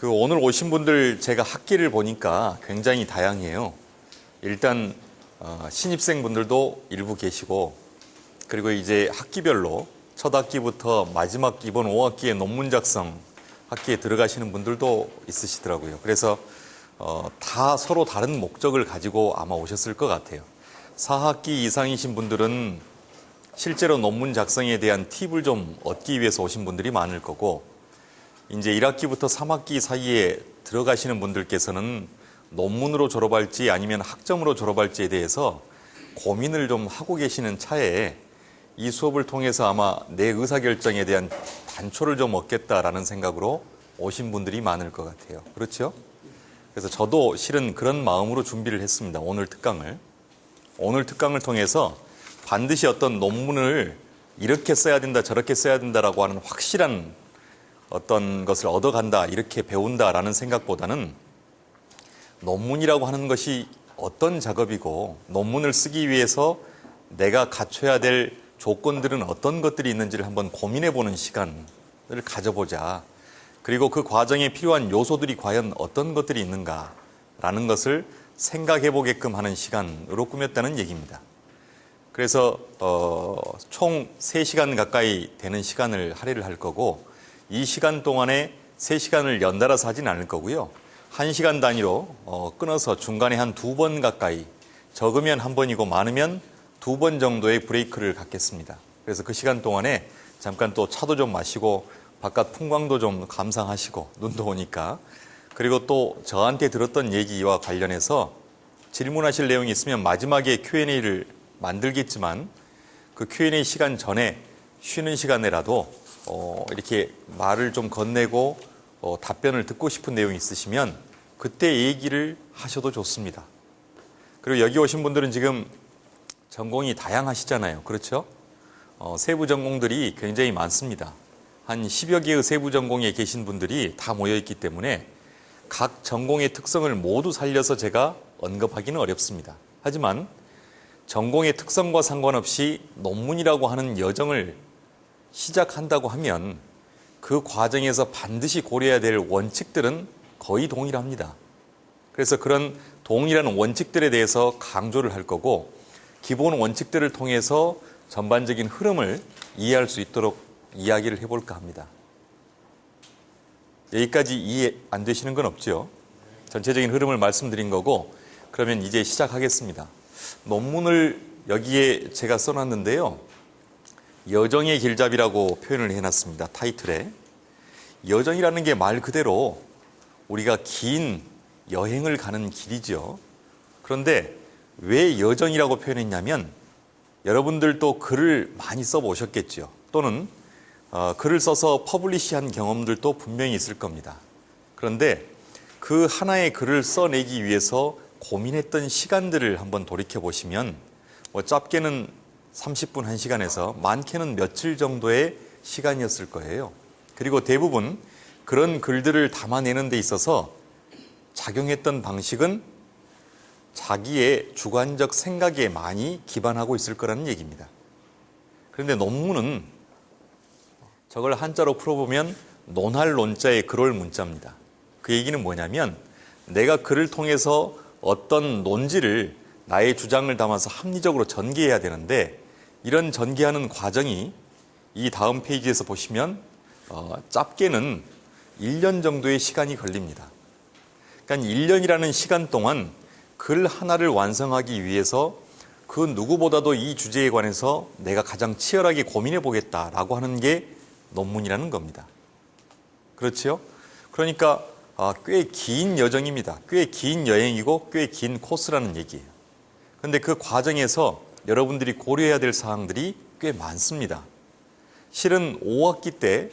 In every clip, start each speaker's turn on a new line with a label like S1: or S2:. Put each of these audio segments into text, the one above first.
S1: 오늘 오신 분들 제가 학기를 보니까 굉장히 다양해요. 일단 신입생 분들도 일부 계시고, 그리고 이제 학기별로 첫 학기부터 마지막 이번 5학기에 논문 작성 학기에 들어가시는 분들도 있으시더라고요. 그래서 다 서로 다른 목적을 가지고 아마 오셨을 것 같아요. 4학기 이상이신 분들은 실제로 논문 작성에 대한 팁을 좀 얻기 위해서 오신 분들이 많을 거고, 이제 1학기부터 3학기 사이에 들어가시는 분들께서는 논문으로 졸업할지 아니면 학점으로 졸업할지에 대해서 고민을 좀 하고 계시는 차에 이 수업을 통해서 아마 내 의사결정에 대한 단초를 좀 얻겠다라는 생각으로 오신 분들이 많을 것 같아요. 그렇죠? 그래서 저도 실은 그런 마음으로 준비를 했습니다. 오늘 특강을 통해서 반드시 어떤 논문을 이렇게 써야 된다, 저렇게 써야 된다라고 하는 확실한 어떤 것을 얻어간다, 이렇게 배운다라는 생각보다는 논문이라고 하는 것이 어떤 작업이고, 논문을 쓰기 위해서 내가 갖춰야 될 조건들은 어떤 것들이 있는지를 한번 고민해 보는 시간을 가져보자. 그리고 그 과정에 필요한 요소들이 과연 어떤 것들이 있는가라는 것을 생각해 보게끔 하는 시간으로 꾸몄다는 얘기입니다. 그래서 총 3시간 가까이 되는 시간을 할애를 할 거고, 이 시간 동안에 3시간을 연달아서 하진 않을 거고요. 1시간 단위로 끊어서 중간에 한 2번 가까이, 적으면 1번이고 많으면 2번 정도의 브레이크를 갖겠습니다. 그래서 그 시간 동안에 잠깐 또 차도 좀 마시고 바깥 풍광도 좀 감상하시고, 눈도 오니까, 그리고 또 저한테 들었던 얘기와 관련해서 질문하실 내용이 있으면 마지막에 Q&A를 만들겠지만, 그 Q&A 시간 전에 쉬는 시간에라도 이렇게 말을 좀 건네고 답변을 듣고 싶은 내용이 있으시면 그때 얘기를 하셔도 좋습니다. 그리고 여기 오신 분들은 지금 전공이 다양하시잖아요. 그렇죠? 세부 전공들이 굉장히 많습니다. 한 10여 개의 세부 전공에 계신 분들이 다 모여있기 때문에 각 전공의 특성을 모두 살려서 제가 언급하기는 어렵습니다. 하지만 전공의 특성과 상관없이 논문이라고 하는 여정을 시작한다고 하면 그 과정에서 반드시 고려해야 될 원칙들은 거의 동일합니다. 그래서 그런 동일한 원칙들에 대해서 강조를 할 거고, 기본 원칙들을 통해서 전반적인 흐름을 이해할 수 있도록 이야기를 해볼까 합니다. 여기까지 이해 안 되시는 건 없죠? 전체적인 흐름을 말씀드린 거고, 그러면 이제 시작하겠습니다. 논문을 여기에 제가 써놨는데요. 여정의 길잡이라고 표현을 해놨습니다. 타이틀에. 여정이라는 게 말 그대로 우리가 긴 여행을 가는 길이죠. 그런데 왜 여정이라고 표현했냐면, 여러분들도 글을 많이 써보셨겠죠. 또는 글을 써서 퍼블리시한 경험들도 분명히 있을 겁니다. 그런데 그 하나의 글을 써내기 위해서 고민했던 시간들을 한번 돌이켜보시면, 짧게는 30분, 1시간에서 많게는 며칠 정도의 시간이었을 거예요. 그리고 대부분 그런 글들을 담아내는 데 있어서 작용했던 방식은 자기의 주관적 생각에 많이 기반하고 있을 거라는 얘기입니다. 그런데 논문은 저걸 한자로 풀어보면 논할 논자에 글올 문자입니다. 그 얘기는 뭐냐면, 내가 글을 통해서 어떤 논지를, 나의 주장을 담아서 합리적으로 전개해야 되는데, 이런 전개하는 과정이 이 다음 페이지에서 보시면 짧게는 1년 정도의 시간이 걸립니다. 그러니까 1년이라는 시간 동안 글 하나를 완성하기 위해서 그 누구보다도 이 주제에 관해서 내가 가장 치열하게 고민해 보겠다라고 하는 게 논문이라는 겁니다. 그렇죠? 그러니까 꽤 긴 여정입니다. 꽤 긴 여행이고 꽤 긴 코스라는 얘기예요. 그런데 그 과정에서 여러분들이 고려해야 될 사항들이 꽤 많습니다. 실은 5학기 때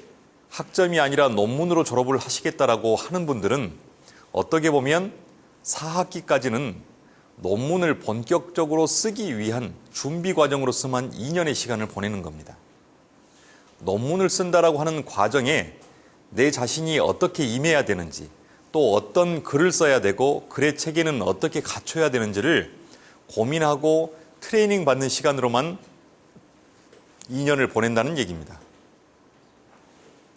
S1: 학점이 아니라 논문으로 졸업을 하시겠다라고 하는 분들은 어떻게 보면 4학기까지는 논문을 본격적으로 쓰기 위한 준비 과정으로서만 2년의 시간을 보내는 겁니다. 논문을 쓴다라고 하는 과정에 내 자신이 어떻게 임해야 되는지, 또 어떤 글을 써야 되고 글의 체계는 어떻게 갖춰야 되는지를 고민하고 트레이닝 받는 시간으로만 2년을 보낸다는 얘기입니다.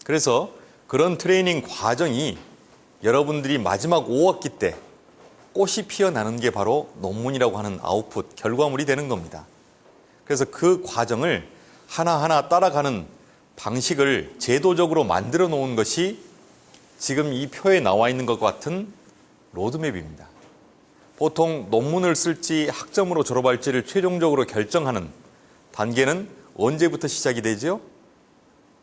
S1: 그래서 그런 트레이닝 과정이 여러분들이 마지막 5학기 때 꽃이 피어나는 게 바로 논문이라고 하는 아웃풋, 결과물이 되는 겁니다. 그래서 그 과정을 하나하나 따라가는 방식을 제도적으로 만들어 놓은 것이 지금 이 표에 나와 있는 것 같은 로드맵입니다. 보통 논문을 쓸지 학점으로 졸업할지를 최종적으로 결정하는 단계는 언제부터 시작이 되죠?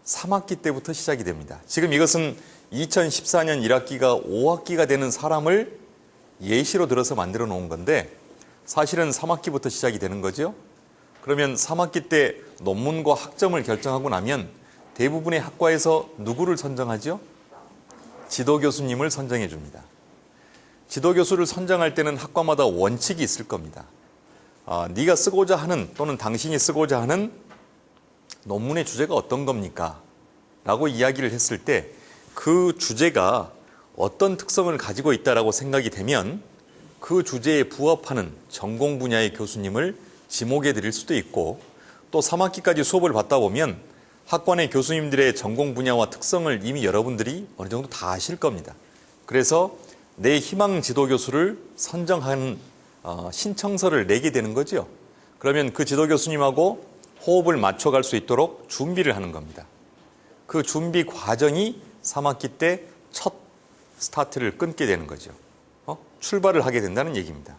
S1: 3학기 때부터 시작이 됩니다. 지금 이것은 2014년 1학기가 5학기가 되는 사람을 예시로 들어서 만들어 놓은 건데 사실은 3학기부터 시작이 되는 거죠. 그러면 3학기 때 논문과 학점을 결정하고 나면 대부분의 학과에서 누구를 선정하죠? 지도교수님을 선정해 줍니다. 지도교수를 선정할 때는 학과마다 원칙이 있을 겁니다. 네가 쓰고자 하는 또는 당신이 쓰고자 하는 논문의 주제가 어떤 겁니까? 라고 이야기를 했을 때 그 주제가 어떤 특성을 가지고 있다라고 생각이 되면 그 주제에 부합하는 전공 분야의 교수님을 지목해 드릴 수도 있고 또 3학기까지 수업을 받다 보면 학관의 교수님들의 전공 분야와 특성을 이미 여러분들이 어느 정도 다 아실 겁니다. 그래서 내 희망 지도교수를 선정하는 신청서를 내게 되는 거죠. 그러면 그 지도교수님하고 호흡을 맞춰갈 수 있도록 준비를 하는 겁니다. 그 준비 과정이 3학기 때 첫 스타트를 끊게 되는 거죠. 출발을 하게 된다는 얘기입니다.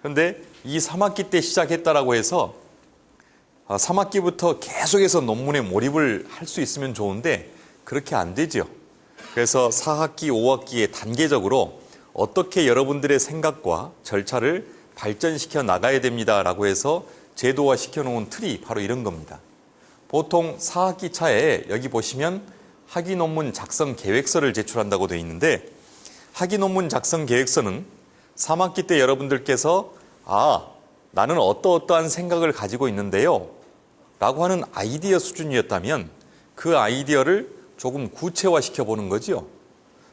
S1: 그런데 이 3학기 때 시작했다라고 해서 3학기부터 계속해서 논문에 몰입을 할 수 있으면 좋은데 그렇게 안 되죠. 그래서 4학기, 5학기에 단계적으로 어떻게 여러분들의 생각과 절차를 발전시켜 나가야 됩니다라고 해서 제도화 시켜놓은 틀이 바로 이런 겁니다. 보통 4학기 차에 여기 보시면 학위 논문 작성 계획서를 제출한다고 되어 있는데 학위 논문 작성 계획서는 3학기 때 여러분들께서 나는 어떠어떠한 생각을 가지고 있는데요 라고 하는 아이디어 수준이었다면 그 아이디어를 조금 구체화시켜 보는 거죠.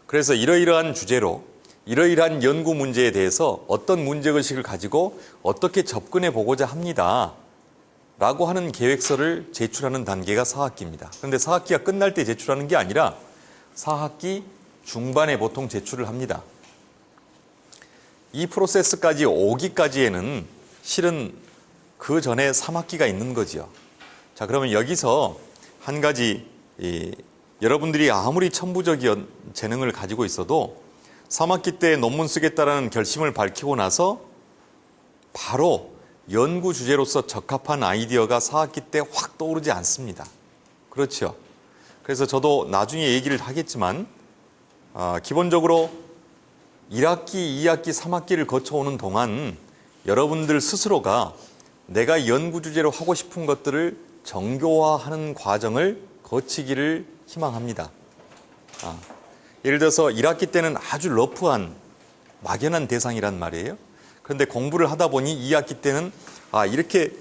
S1: 그래서 이러이러한 주제로 이러이러한 연구 문제에 대해서 어떤 문제의식을 가지고 어떻게 접근해 보고자 합니다 라고 하는 계획서를 제출하는 단계가 4학기입니다. 그런데 4학기가 끝날 때 제출하는 게 아니라 4학기 중반에 보통 제출을 합니다. 이 프로세스까지 오기까지에는 실은 그 전에 3학기가 있는 거죠. 자, 그러면 여기서 한 가지 여러분들이 아무리 천부적인 재능을 가지고 있어도 3학기 때 논문 쓰겠다라는 결심을 밝히고 나서 바로 연구 주제로서 적합한 아이디어가 4학기 때 확 떠오르지 않습니다. 그렇죠. 그래서 저도 나중에 얘기를 하겠지만 기본적으로 1학기, 2학기, 3학기를 거쳐오는 동안 여러분들 스스로가 내가 연구 주제로 하고 싶은 것들을 정교화하는 과정을 거치기를 희망합니다. 예를 들어서 1학기 때는 아주 러프한 막연한 대상이란 말이에요. 그런데 공부를 하다 보니 2학기 때는 이렇게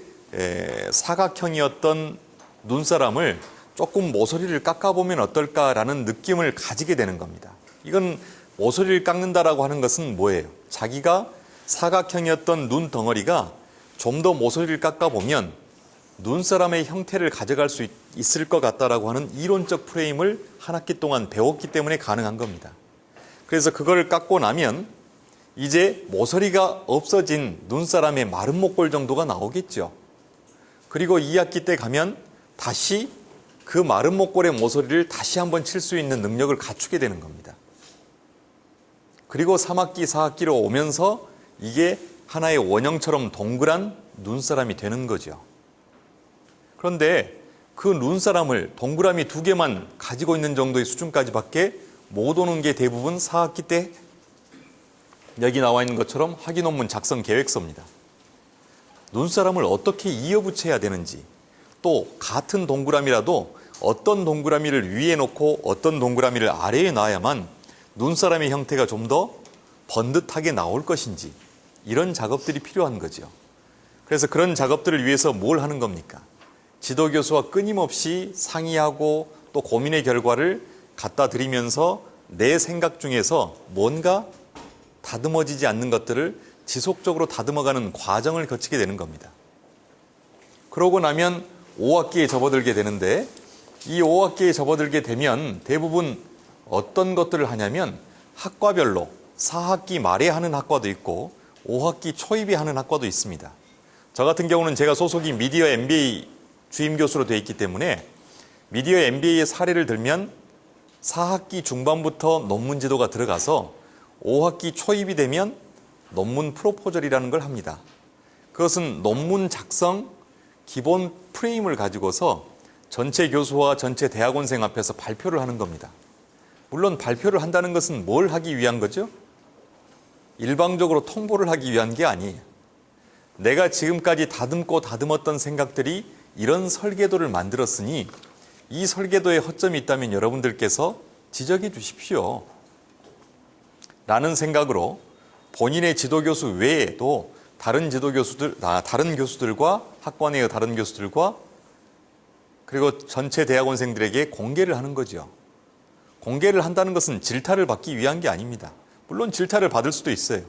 S1: 사각형이었던 눈사람을 조금 모서리를 깎아보면 어떨까라는 느낌을 가지게 되는 겁니다. 이건 모서리를 깎는다라고 하는 것은 뭐예요? 자기가 사각형이었던 눈 덩어리가 좀 더 모서리를 깎아보면 눈사람의 형태를 가져갈 수 있을 것 같다라고 하는 이론적 프레임을 한 학기 동안 배웠기 때문에 가능한 겁니다. 그래서 그걸 깎고 나면 이제 모서리가 없어진 눈사람의 마른 목골 정도가 나오겠죠. 그리고 2학기 때 가면 다시 그 마른 목골의 모서리를 다시 한번 칠 수 있는 능력을 갖추게 되는 겁니다. 그리고 3학기, 4학기로 오면서 이게 하나의 원형처럼 동그란 눈사람이 되는 거죠. 그런데 그 눈사람을 동그라미 2개만 가지고 있는 정도의 수준까지밖에 못 오는 게 대부분 4학기 때 여기 나와 있는 것처럼 학위 논문 작성 계획서입니다. 눈사람을 어떻게 이어붙여야 되는지, 또 같은 동그라미라도 어떤 동그라미를 위에 놓고 어떤 동그라미를 아래에 놔야만 눈사람의 형태가 좀 더 번듯하게 나올 것인지, 이런 작업들이 필요한 거죠. 그래서 그런 작업들을 위해서 뭘 하는 겁니까? 지도교수와 끊임없이 상의하고 또 고민의 결과를 갖다 드리면서 내 생각 중에서 뭔가 다듬어지지 않는 것들을 지속적으로 다듬어가는 과정을 거치게 되는 겁니다. 그러고 나면 5학기에 접어들게 되는데 이 5학기에 접어들게 되면 대부분 어떤 것들을 하냐면 학과별로 4학기 말에 하는 학과도 있고 5학기 초입에 하는 학과도 있습니다. 저 같은 경우는 제가 소속이 미디어 MBA 주임 교수로 되어 있기 때문에 미디어 MBA의 사례를 들면 4학기 중반부터 논문 지도가 들어가서 5학기 초입이 되면 논문 프로포절이라는 걸 합니다. 그것은 논문 작성 기본 프레임을 가지고서 전체 교수와 전체 대학원생 앞에서 발표를 하는 겁니다. 물론 발표를 한다는 것은 뭘 하기 위한 거죠? 일방적으로 통보를 하기 위한 게 아니에요. 내가 지금까지 다듬고 다듬었던 생각들이 이런 설계도를 만들었으니 이 설계도에 허점이 있다면 여러분들께서 지적해 주십시오. 라는 생각으로 본인의 지도교수 외에도 다른 교수들과 학과 내의 다른 교수들과 그리고 전체 대학원생들에게 공개를 하는 거죠. 공개를 한다는 것은 질타를 받기 위한 게 아닙니다. 물론 질타를 받을 수도 있어요.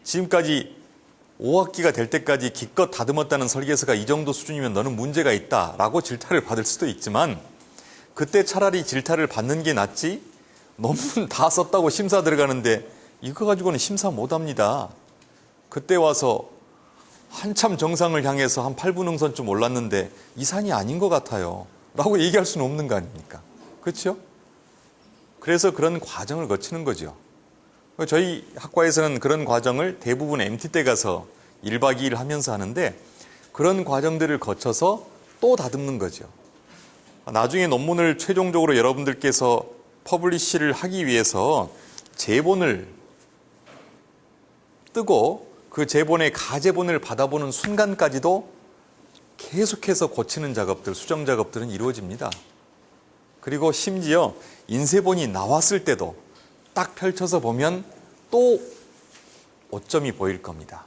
S1: 지금까지 5학기가 될 때까지 기껏 다듬었다는 설계서가 이 정도 수준이면 너는 문제가 있다라고 질타를 받을 수도 있지만 그때 차라리 질타를 받는 게 낫지 논문 다 썼다고 심사 들어가는데 이거 가지고는 심사 못합니다. 그때 와서 한참 정상을 향해서 한 8분 능선쯤 올랐는데 이 산이 아닌 것 같아요 라고 얘기할 수는 없는 거 아닙니까? 그렇죠? 그래서 그런 과정을 거치는 거죠. 저희 학과에서는 그런 과정을 대부분 MT 때 가서 1박 2일 하면서 하는데 그런 과정들을 거쳐서 또 다듬는 거죠. 나중에 논문을 최종적으로 여러분들께서 퍼블리시를 하기 위해서 제본을 뜨고 그 제본의 가제본을 받아보는 순간까지도 계속해서 고치는 작업들, 수정 작업들은 이루어집니다. 그리고 심지어 인쇄본이 나왔을 때도 딱 펼쳐서 보면 또 오점이 보일 겁니다.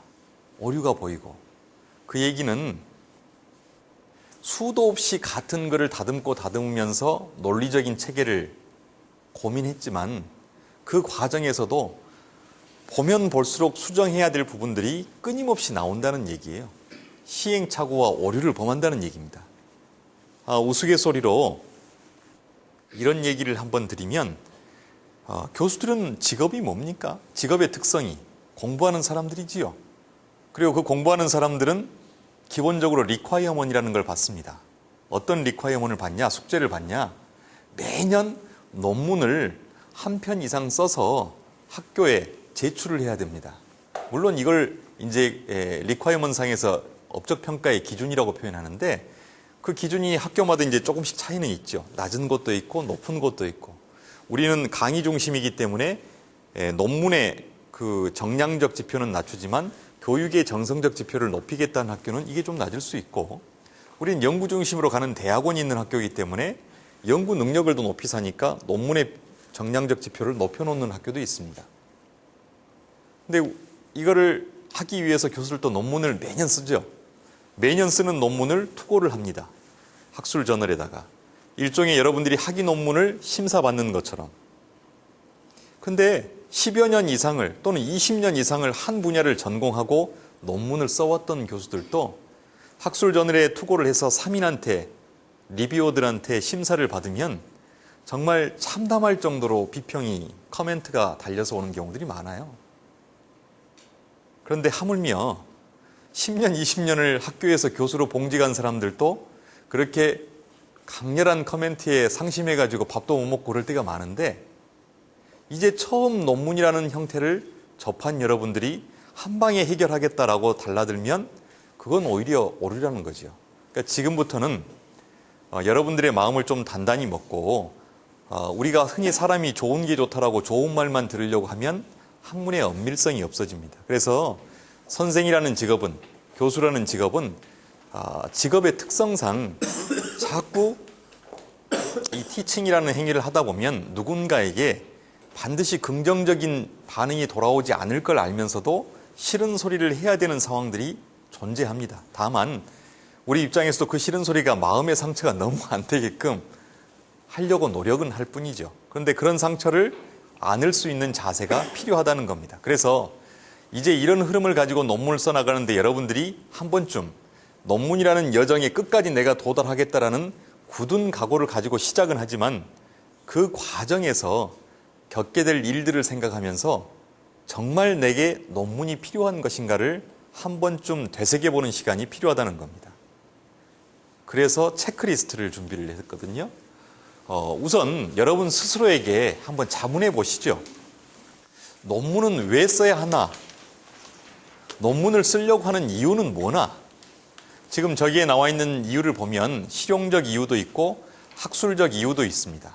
S1: 오류가 보이고. 그 얘기는 수도 없이 같은 글을 다듬고 다듬으면서 논리적인 체계를 고민했지만 그 과정에서도 보면 볼수록 수정해야 될 부분들이 끊임없이 나온다는 얘기예요. 시행착오와 오류를 범한다는 얘기입니다. 우스갯소리로 이런 얘기를 한번 드리면 교수들은 직업이 뭡니까? 직업의 특성이 공부하는 사람들이지요. 그리고 그 공부하는 사람들은 기본적으로 리콰이어먼이라는 걸 받습니다. 어떤 리콰이어먼을 받냐? 숙제를 받냐? 매년 논문을 한 편 이상 써서 학교에 제출을 해야 됩니다. 물론 이걸 이제 리콰이어먼 상에서 업적 평가의 기준이라고 표현하는데 그 기준이 학교마다 이제 조금씩 차이는 있죠. 낮은 곳도 있고 높은 곳도 있고. 우리는 강의 중심이기 때문에 논문의 그 정량적 지표는 낮추지만 교육의 정성적 지표를 높이겠다는 학교는 이게 좀 낮을 수 있고, 우리는 연구 중심으로 가는 대학원이 있는 학교이기 때문에 연구 능력을 더 높이 사니까 논문의 정량적 지표를 높여놓는 학교도 있습니다. 근데 이거를 하기 위해서 교수들도 논문을 매년 쓰죠. 매년 쓰는 논문을 투고를 합니다. 학술 저널에다가. 일종의 여러분들이 학위 논문을 심사받는 것처럼. 근데 10여 년 이상을 또는 20년 이상을 한 분야를 전공하고 논문을 써왔던 교수들도 학술 저널에 투고를 해서 3인한테, 리뷰어들한테 심사를 받으면 정말 참담할 정도로 비평이, 커멘트가 달려서 오는 경우들이 많아요. 그런데 하물며 10년, 20년을 학교에서 교수로 봉직한 사람들도 그렇게 강렬한 커멘트에 상심해가지고 밥도 못 먹고 그럴 때가 많은데, 이제 처음 논문이라는 형태를 접한 여러분들이 한 방에 해결하겠다라고 달라들면 그건 오히려 오류라는 거죠. 그러니까 지금부터는 여러분들의 마음을 좀 단단히 먹고 우리가 흔히 사람이 좋은 게 좋다라고 좋은 말만 들으려고 하면 학문의 엄밀성이 없어집니다. 그래서 선생이라는 직업은, 교수라는 직업은 직업의 특성상 자꾸 이 티칭이라는 행위를 하다 보면 누군가에게 반드시 긍정적인 반응이 돌아오지 않을 걸 알면서도 싫은 소리를 해야 되는 상황들이 존재합니다. 다만 우리 입장에서도 그 싫은 소리가 마음의 상처가 너무 안 되게끔 하려고 노력은 할 뿐이죠. 그런데 그런 상처를 안을 수 있는 자세가 필요하다는 겁니다. 그래서 이제 이런 흐름을 가지고 논문을 써나가는데 여러분들이 한 번쯤 논문이라는 여정의 끝까지 내가 도달하겠다라는 굳은 각오를 가지고 시작은 하지만 그 과정에서 겪게 될 일들을 생각하면서 정말 내게 논문이 필요한 것인가를 한 번쯤 되새겨보는 시간이 필요하다는 겁니다. 그래서 체크리스트를 준비를 했거든요. 우선 여러분 스스로에게 한번 자문해 보시죠. 논문은 왜 써야 하나? 논문을 쓰려고 하는 이유는 뭐나? 지금 저기에 나와 있는 이유를 보면 실용적 이유도 있고 학술적 이유도 있습니다.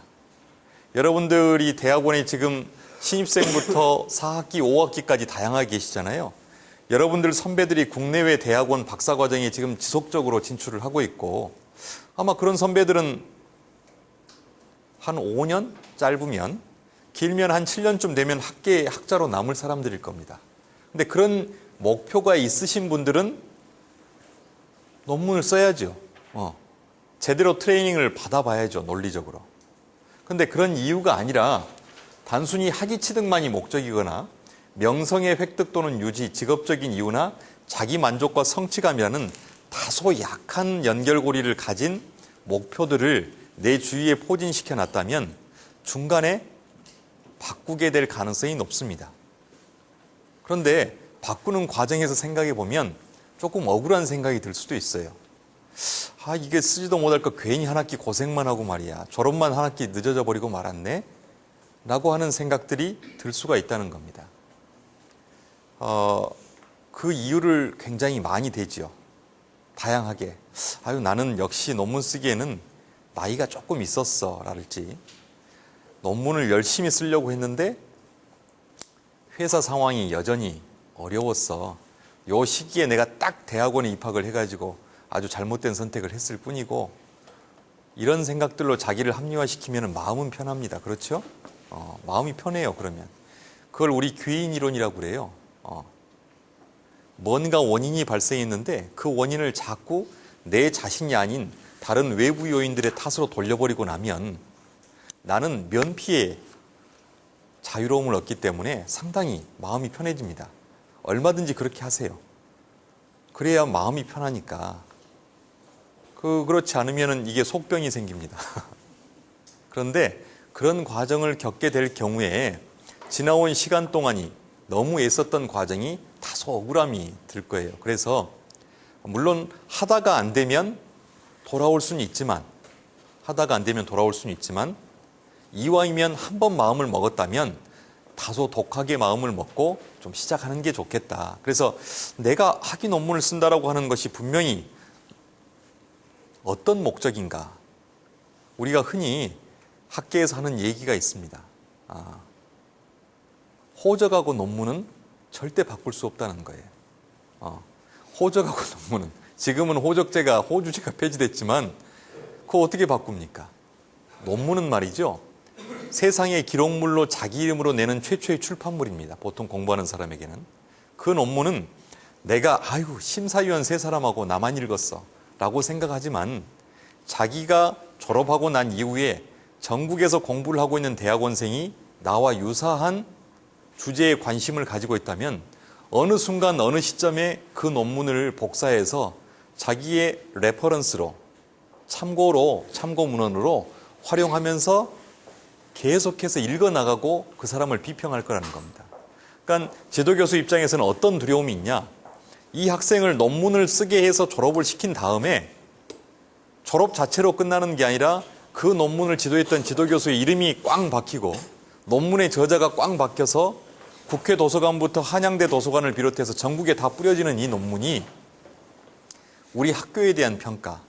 S1: 여러분들이 대학원에 지금 신입생부터 4학기, 5학기까지 다양하게 계시잖아요. 여러분들 선배들이 국내외 대학원 박사과정에 지금 지속적으로 진출을 하고 있고 아마 그런 선배들은 한 5년 짧으면 길면 한 7년쯤 되면 학계의 학자로 남을 사람들일 겁니다. 근데 그런 목표가 있으신 분들은 논문을 써야죠. 제대로 트레이닝을 받아봐야죠, 논리적으로. 근데 그런 이유가 아니라 단순히 학위 취득만이 목적이거나 명성의 획득 또는 유지, 직업적인 이유나 자기 만족과 성취감이라는 다소 약한 연결고리를 가진 목표들을 내 주위에 포진시켜 놨다면 중간에 바꾸게 될 가능성이 높습니다. 그런데 바꾸는 과정에서 생각해 보면 조금 억울한 생각이 들 수도 있어요. 이게 쓰지도 못할 거 괜히 한 학기 고생만 하고 말이야. 졸업만 한 학기 늦어져 버리고 말았네. 라고 하는 생각들이 들 수가 있다는 겁니다. 그 이유를 굉장히 많이 대지요. 다양하게. 나는 역시 논문 쓰기에는 나이가 조금 있었어. 라든지 논문을 열심히 쓰려고 했는데 회사 상황이 여전히 어려웠어. 요 시기에 내가 딱 대학원에 입학을 해가지고 아주 잘못된 선택을 했을 뿐이고 이런 생각들로 자기를 합리화시키면 마음은 편합니다. 그렇죠? 마음이 편해요. 그러면 그걸 우리 귀인 이론이라고 그래요. 뭔가 원인이 발생했는데 그 원인을 자꾸 내 자신이 아닌 다른 외부 요인들의 탓으로 돌려버리고 나면 나는 면피의 자유로움을 얻기 때문에 상당히 마음이 편해집니다. 얼마든지 그렇게 하세요. 그래야 마음이 편하니까. 그렇지 않으면 이게 속병이 생깁니다. 그런데 그런 과정을 겪게 될 경우에 지나온 시간 동안이 너무 애썼던 과정이 다소 억울함이 들 거예요. 그래서 물론 하다가 안 되면 돌아올 수는 있지만 이왕이면 한 번 마음을 먹었다면 다소 독하게 마음을 먹고 좀 시작하는 게 좋겠다. 그래서 내가 학위 논문을 쓴다라고 하는 것이 분명히 어떤 목적인가? 우리가 흔히 학계에서 하는 얘기가 있습니다. 호적하고 논문은 절대 바꿀 수 없다는 거예요. 호적하고 논문은 지금은 호주제가 폐지됐지만 그거 어떻게 바꿉니까? 논문은 말이죠. 세상의 기록물로 자기 이름으로 내는 최초의 출판물입니다. 보통 공부하는 사람에게는. 그 논문은 내가 심사위원 세 사람하고 나만 읽었어 라고 생각하지만 자기가 졸업하고 난 이후에 전국에서 공부를 하고 있는 대학원생이 나와 유사한 주제에 관심을 가지고 있다면 어느 순간 어느 시점에 그 논문을 복사해서 자기의 레퍼런스로 참고 문헌으로 활용하면서 계속해서 읽어나가고 그 사람을 비평할 거라는 겁니다. 그러니까 지도교수 입장에서는 어떤 두려움이 있냐? 이 학생을 논문을 쓰게 해서 졸업을 시킨 다음에 졸업 자체로 끝나는 게 아니라 그 논문을 지도했던 지도교수의 이름이 꽝 박히고 논문의 저자가 꽝 박혀서 국회 도서관부터 한양대 도서관을 비롯해서 전국에 다 뿌려지는 이 논문이 우리 학교에 대한 평가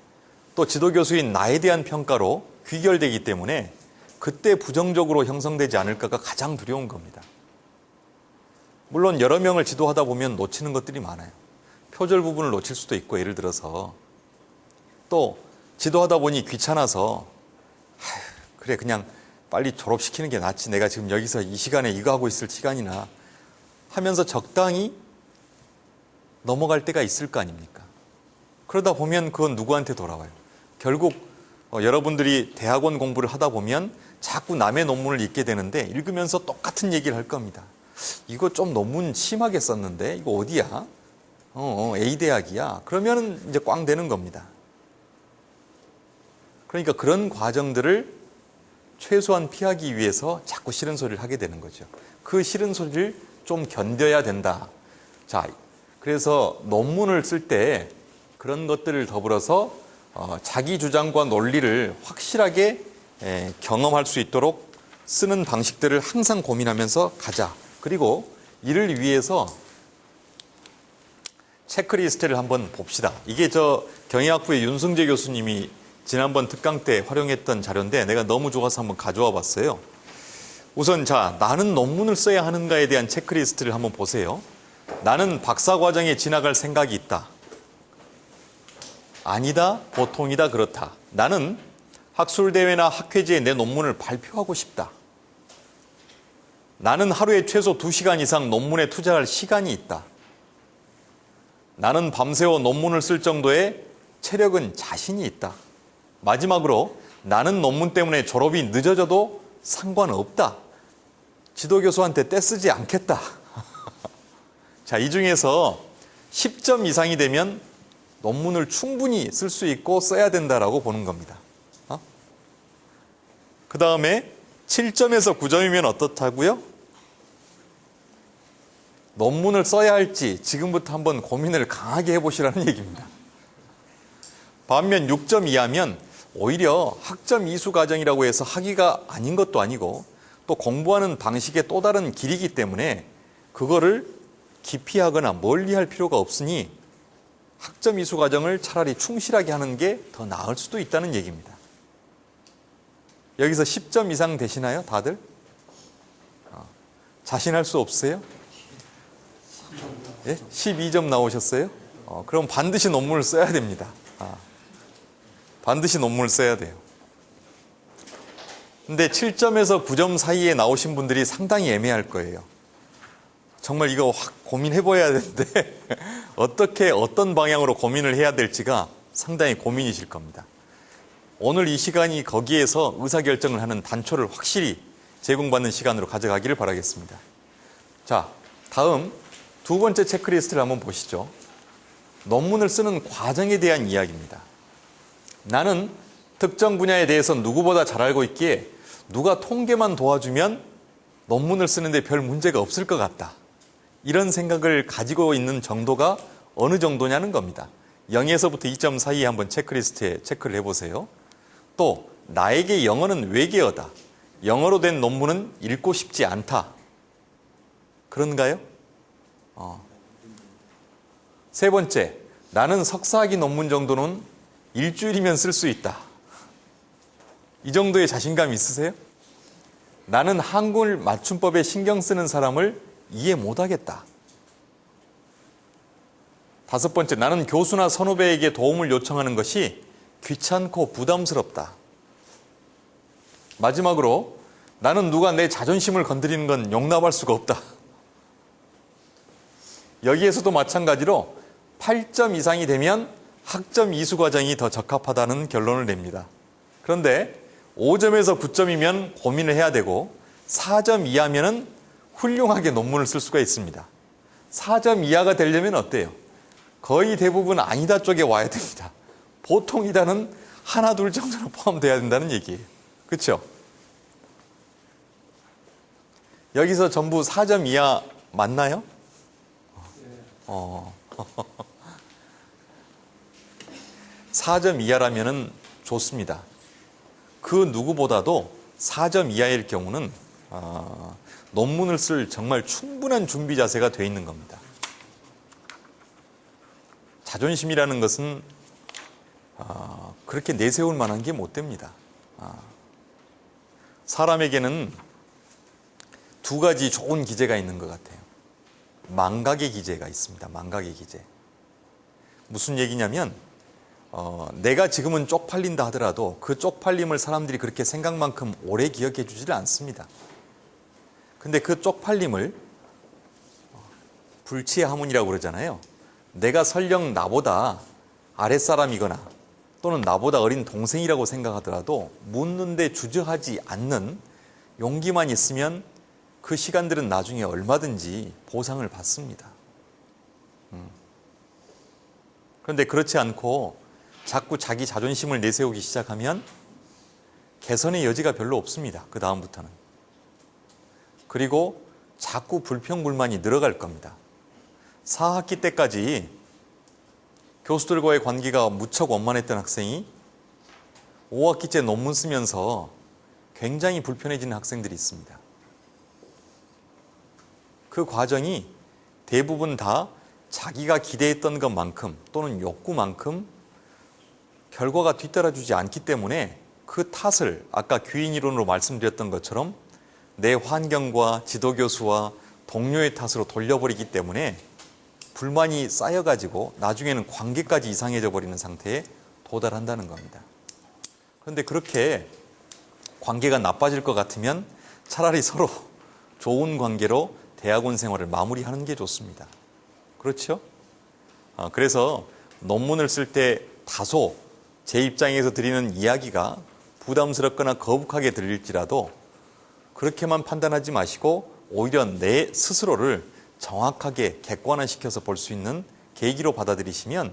S1: 또 지도교수인 나에 대한 평가로 귀결되기 때문에 그때 부정적으로 형성되지 않을까가 가장 두려운 겁니다. 물론 여러 명을 지도하다 보면 놓치는 것들이 많아요. 표절 부분을 놓칠 수도 있고 예를 들어서 또 지도하다 보니 귀찮아서 그래 그냥 빨리 졸업시키는 게 낫지 내가 지금 여기서 이 시간에 이거 하고 있을 시간이나 하면서 적당히 넘어갈 때가 있을 거 아닙니까? 그러다 보면 그건 누구한테 돌아와요? 결국 여러분들이 대학원 공부를 하다 보면 자꾸 남의 논문을 읽게 되는데 읽으면서 똑같은 얘기를 할 겁니다. 이거 좀 논문 심하게 썼는데 이거 어디야? A대학이야. 그러면 이제 꽝 되는 겁니다. 그러니까 그런 과정들을 최소한 피하기 위해서 자꾸 싫은 소리를 하게 되는 거죠. 그 싫은 소리를 좀 견뎌야 된다. 자, 그래서 논문을 쓸 때 그런 것들을 더불어서 자기 주장과 논리를 확실하게 경험할 수 있도록 쓰는 방식들을 항상 고민하면서 가자. 그리고 이를 위해서 체크리스트를 한번 봅시다. 이게 저 경영학부의 윤승재 교수님이 지난번 특강 때 활용했던 자료인데 내가 너무 좋아서 한번 가져와 봤어요. 우선 자, 나는 논문을 써야 하는가에 대한 체크리스트를 한번 보세요. 나는 박사과정에 진학할 생각이 있다. 아니다, 보통이다, 그렇다. 나는 학술대회나 학회지에 내 논문을 발표하고 싶다. 나는 하루에 최소 2시간 이상 논문에 투자할 시간이 있다. 나는 밤새워 논문을 쓸 정도의 체력은 자신이 있다. 마지막으로 나는 논문 때문에 졸업이 늦어져도 상관없다. 지도교수한테 떼쓰지 않겠다. 자, 이 중에서 10점 이상이 되면 논문을 충분히 쓸 수 있고 써야 된다라고 보는 겁니다. 그 다음에 7점에서 9점이면 어떻다고요? 논문을 써야 할지 지금부터 한번 고민을 강하게 해보시라는 얘기입니다. 반면 6점 이하면 오히려 학점 이수 과정이라고 해서 학위가 아닌 것도 아니고 또 공부하는 방식의 또 다른 길이기 때문에 그거를 기피하거나 멀리할 필요가 없으니 학점 이수 과정을 차라리 충실하게 하는 게 더 나을 수도 있다는 얘기입니다. 여기서 10점 이상 되시나요, 다들? 자신할 수 없어요? 예? 12점 나오셨어요? 그럼 반드시 논문을 써야 됩니다. 반드시 논문을 써야 돼요. 근데 7점에서 9점 사이에 나오신 분들이 상당히 애매할 거예요. 정말 이거 확 고민해봐야 되는데 어떻게 어떤 방향으로 고민을 해야 될지가 상당히 고민이실 겁니다. 오늘 이 시간이 거기에서 의사결정을 하는 단초를 확실히 제공받는 시간으로 가져가기를 바라겠습니다. 자, 다음 두 번째 체크리스트를 한번 보시죠. 논문을 쓰는 과정에 대한 이야기입니다. 나는 특정 분야에 대해서 누구보다 잘 알고 있기에 누가 통계만 도와주면 논문을 쓰는데 별 문제가 없을 것 같다. 이런 생각을 가지고 있는 정도가 어느 정도냐는 겁니다. 0에서부터 2점 사이에 한번 체크리스트에 체크를 해보세요. 또 나에게 영어는 외계어다. 영어로 된 논문은 읽고 싶지 않다. 그런가요? 세 번째, 나는 석사학위 논문 정도는 일주일이면 쓸 수 있다. 이 정도의 자신감 있으세요? 나는 한글 맞춤법에 신경 쓰는 사람을 이해 못하겠다. 다섯 번째, 나는 교수나 선후배에게 도움을 요청하는 것이 귀찮고 부담스럽다. 마지막으로, 나는 누가 내 자존심을 건드리는 건 용납할 수가 없다. 여기에서도 마찬가지로 8점 이상이 되면 학점 이수 과정이 더 적합하다는 결론을 냅니다. 그런데 5점에서 9점이면 고민을 해야 되고 4점 이하면은 훌륭하게 논문을 쓸 수가 있습니다. 4점 이하가 되려면 어때요? 거의 대부분 아니다 쪽에 와야 됩니다. 보통이다는 하나 둘 정도로 포함돼야 된다는 얘기예요. 그렇죠? 여기서 전부 4점 이하 맞나요? 4점 이하라면은 좋습니다. 그 누구보다도 4점 이하일 경우는 논문을 쓸 정말 충분한 준비 자세가 되어 있는 겁니다. 자존심이라는 것은 그렇게 내세울 만한 게 못 됩니다. 사람에게는 두 가지 좋은 기제가 있는 것 같아요. 망각의 기제가 있습니다. 망각의 기제. 무슨 얘기냐면 내가 지금은 쪽팔린다 하더라도 그 쪽팔림을 사람들이 그렇게 생각만큼 오래 기억해 주지를 않습니다. 근데 그 쪽팔림을 불치하문이라고 그러잖아요. 내가 설령 나보다 아랫사람이거나 또는 나보다 어린 동생이라고 생각하더라도 묻는데 주저하지 않는 용기만 있으면 그 시간들은 나중에 얼마든지 보상을 받습니다. 그런데 그렇지 않고 자꾸 자기 자존심을 내세우기 시작하면 개선의 여지가 별로 없습니다. 그 다음부터는. 그리고 자꾸 불평불만이 늘어갈 겁니다. 4학기 때까지 교수들과의 관계가 무척 원만했던 학생이 5학기째 논문 쓰면서 굉장히 불편해지는 학생들이 있습니다. 그 과정이 대부분 다 자기가 기대했던 것만큼 또는 욕구만큼 결과가 뒤따라주지 않기 때문에 그 탓을 아까 귀인이론으로 말씀드렸던 것처럼 내 환경과 지도교수와 동료의 탓으로 돌려버리기 때문에 불만이 쌓여가지고 나중에는 관계까지 이상해져 버리는 상태에 도달한다는 겁니다. 그런데 그렇게 관계가 나빠질 것 같으면 차라리 서로 좋은 관계로 대학원 생활을 마무리하는 게 좋습니다. 그렇죠? 그래서 논문을 쓸 때 다소 제 입장에서 드리는 이야기가 부담스럽거나 거북하게 들릴지라도 그렇게만 판단하지 마시고 오히려 내 스스로를 정확하게 객관화시켜서 볼 수 있는 계기로 받아들이시면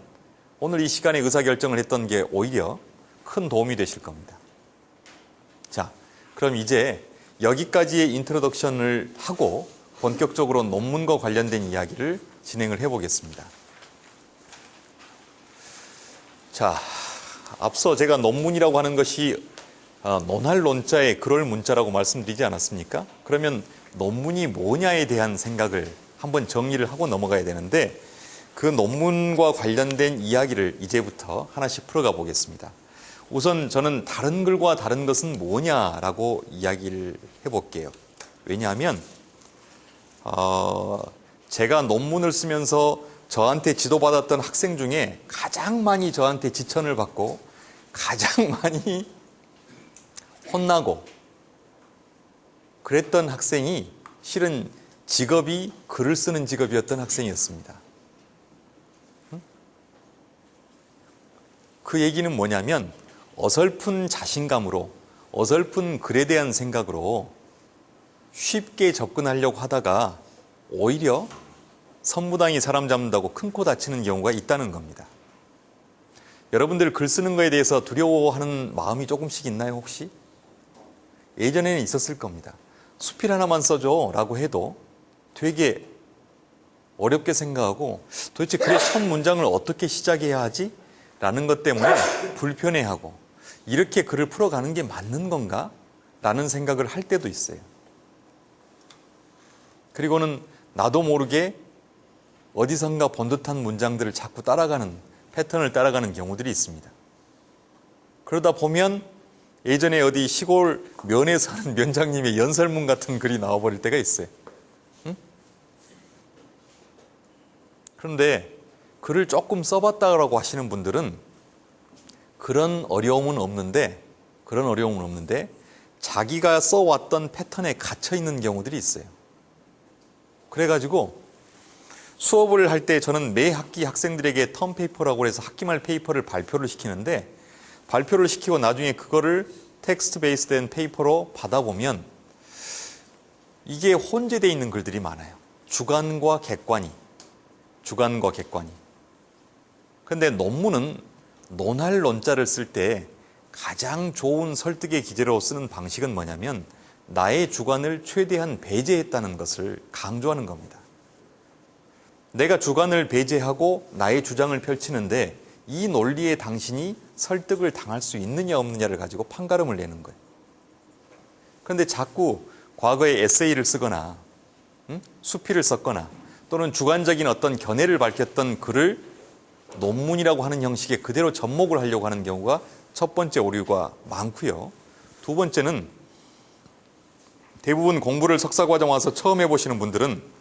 S1: 오늘 이 시간에 의사결정을 했던 게 오히려 큰 도움이 되실 겁니다. 자, 그럼 이제 여기까지의 인트로덕션을 하고 본격적으로 논문과 관련된 이야기를 진행을 해보겠습니다. 자, 앞서 제가 논문이라고 하는 것이 논할 논자에 그럴 문자라고 말씀드리지 않았습니까? 그러면 논문이 뭐냐에 대한 생각을 한번 정리를 하고 넘어가야 되는데 그 논문과 관련된 이야기를 이제부터 하나씩 풀어가 보겠습니다. 우선 저는 다른 글과 다른 것은 뭐냐라고 이야기를 해볼게요. 왜냐하면 제가 논문을 쓰면서 저한테 지도받았던 학생 중에 가장 많이 저한테 지천을 받고 가장 많이 혼나고 그랬던 학생이 실은 직업이 글을 쓰는 직업이었던 학생이었습니다. 그 얘기는 뭐냐면 어설픈 자신감으로 어설픈 글에 대한 생각으로 쉽게 접근하려고 하다가 오히려 선무당이 사람 잡는다고 큰 코 다치는 경우가 있다는 겁니다. 여러분들 글 쓰는 거에 대해서 두려워하는 마음이 조금씩 있나요 혹시? 예전에는 있었을 겁니다. 수필 하나만 써줘 라고 해도 되게 어렵게 생각하고 도대체 글의 첫 문장을 어떻게 시작해야 하지? 라는 것 때문에 불편해하고 이렇게 글을 풀어가는 게 맞는 건가? 라는 생각을 할 때도 있어요. 그리고는 나도 모르게 어디선가 본 듯한 문장들을 자꾸 따라가는 패턴을 따라가는 경우들이 있습니다. 그러다 보면 예전에 어디 시골 면에 사는 면장님의 연설문 같은 글이 나와버릴 때가 있어요. 응? 그런데 글을 조금 써봤다고 하시는 분들은 그런 어려움은 없는데 자기가 써왔던 패턴에 갇혀 있는 경우들이 있어요. 그래가지고 수업을 할 때 저는 매 학기 학생들에게 텀페이퍼라고 해서 학기말 페이퍼를 발표를 시키는데 발표를 시키고 나중에 그거를 텍스트 베이스된 페이퍼로 받아보면 이게 혼재되어 있는 글들이 많아요. 주관과 객관이. 근데 논문은 논할 논자를 쓸 때 가장 좋은 설득의 기제로 쓰는 방식은 뭐냐면 나의 주관을 최대한 배제했다는 것을 강조하는 겁니다. 내가 주관을 배제하고 나의 주장을 펼치는데 이 논리에 당신이 설득을 당할 수 있느냐 없느냐를 가지고 판가름을 내는 거예요. 그런데 자꾸 과거에 에세이를 쓰거나 수필을 썼거나 또는 주관적인 어떤 견해를 밝혔던 글을 논문이라고 하는 형식에 그대로 접목을 하려고 하는 경우가 첫 번째 오류가 많고요. 두 번째는 대부분 공부를 석사과정 와서 처음 해보시는 분들은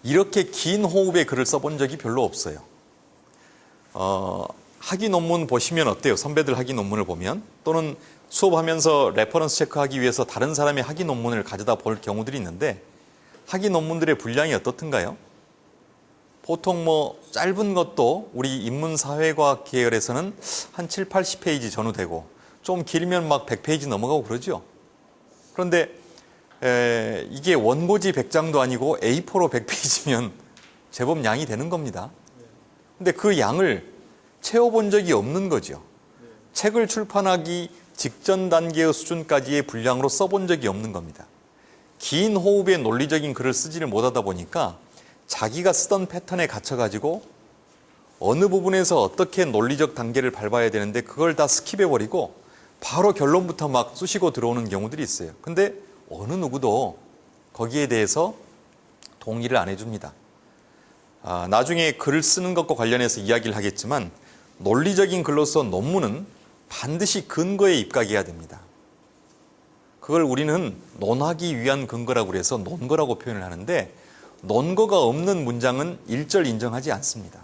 S1: 이렇게 긴 호흡의 글을 써본 적이 별로 없어요. 학위 논문 보시면 어때요? 선배들 학위 논문을 보면 또는 수업하면서 레퍼런스 체크하기 위해서 다른 사람의 학위 논문을 가져다 볼 경우들이 있는데 학위 논문들의 분량이 어떻든가요? 보통 짧은 것도 우리 인문사회과학 계열에서는 한 7, 80페이지 전후되고 좀 길면 막 100페이지 넘어가고 그러죠. 그런데 이게 원고지 100장도 아니고 A4로 100페이지면 제법 양이 되는 겁니다. 근데 그 양을 채워본 적이 없는 거죠. 책을 출판하기 직전 단계의 수준까지의 분량으로 써본 적이 없는 겁니다. 긴 호흡의 논리적인 글을 쓰지를 못하다 보니까 자기가 쓰던 패턴에 갇혀가지고 어느 부분에서 어떻게 논리적 단계를 밟아야 되는데 그걸 다 스킵해버리고 바로 결론부터 막 쑤시고 들어오는 경우들이 있어요. 근데 어느 누구도 거기에 대해서 동의를 안 해줍니다. 나중에 글을 쓰는 것과 관련해서 이야기를 하겠지만 논리적인 글로서 논문은 반드시 근거에 입각해야 됩니다. 그걸 우리는 논하기 위한 근거라고 해서 논거라고 표현을 하는데 논거가 없는 문장은 일절 인정하지 않습니다.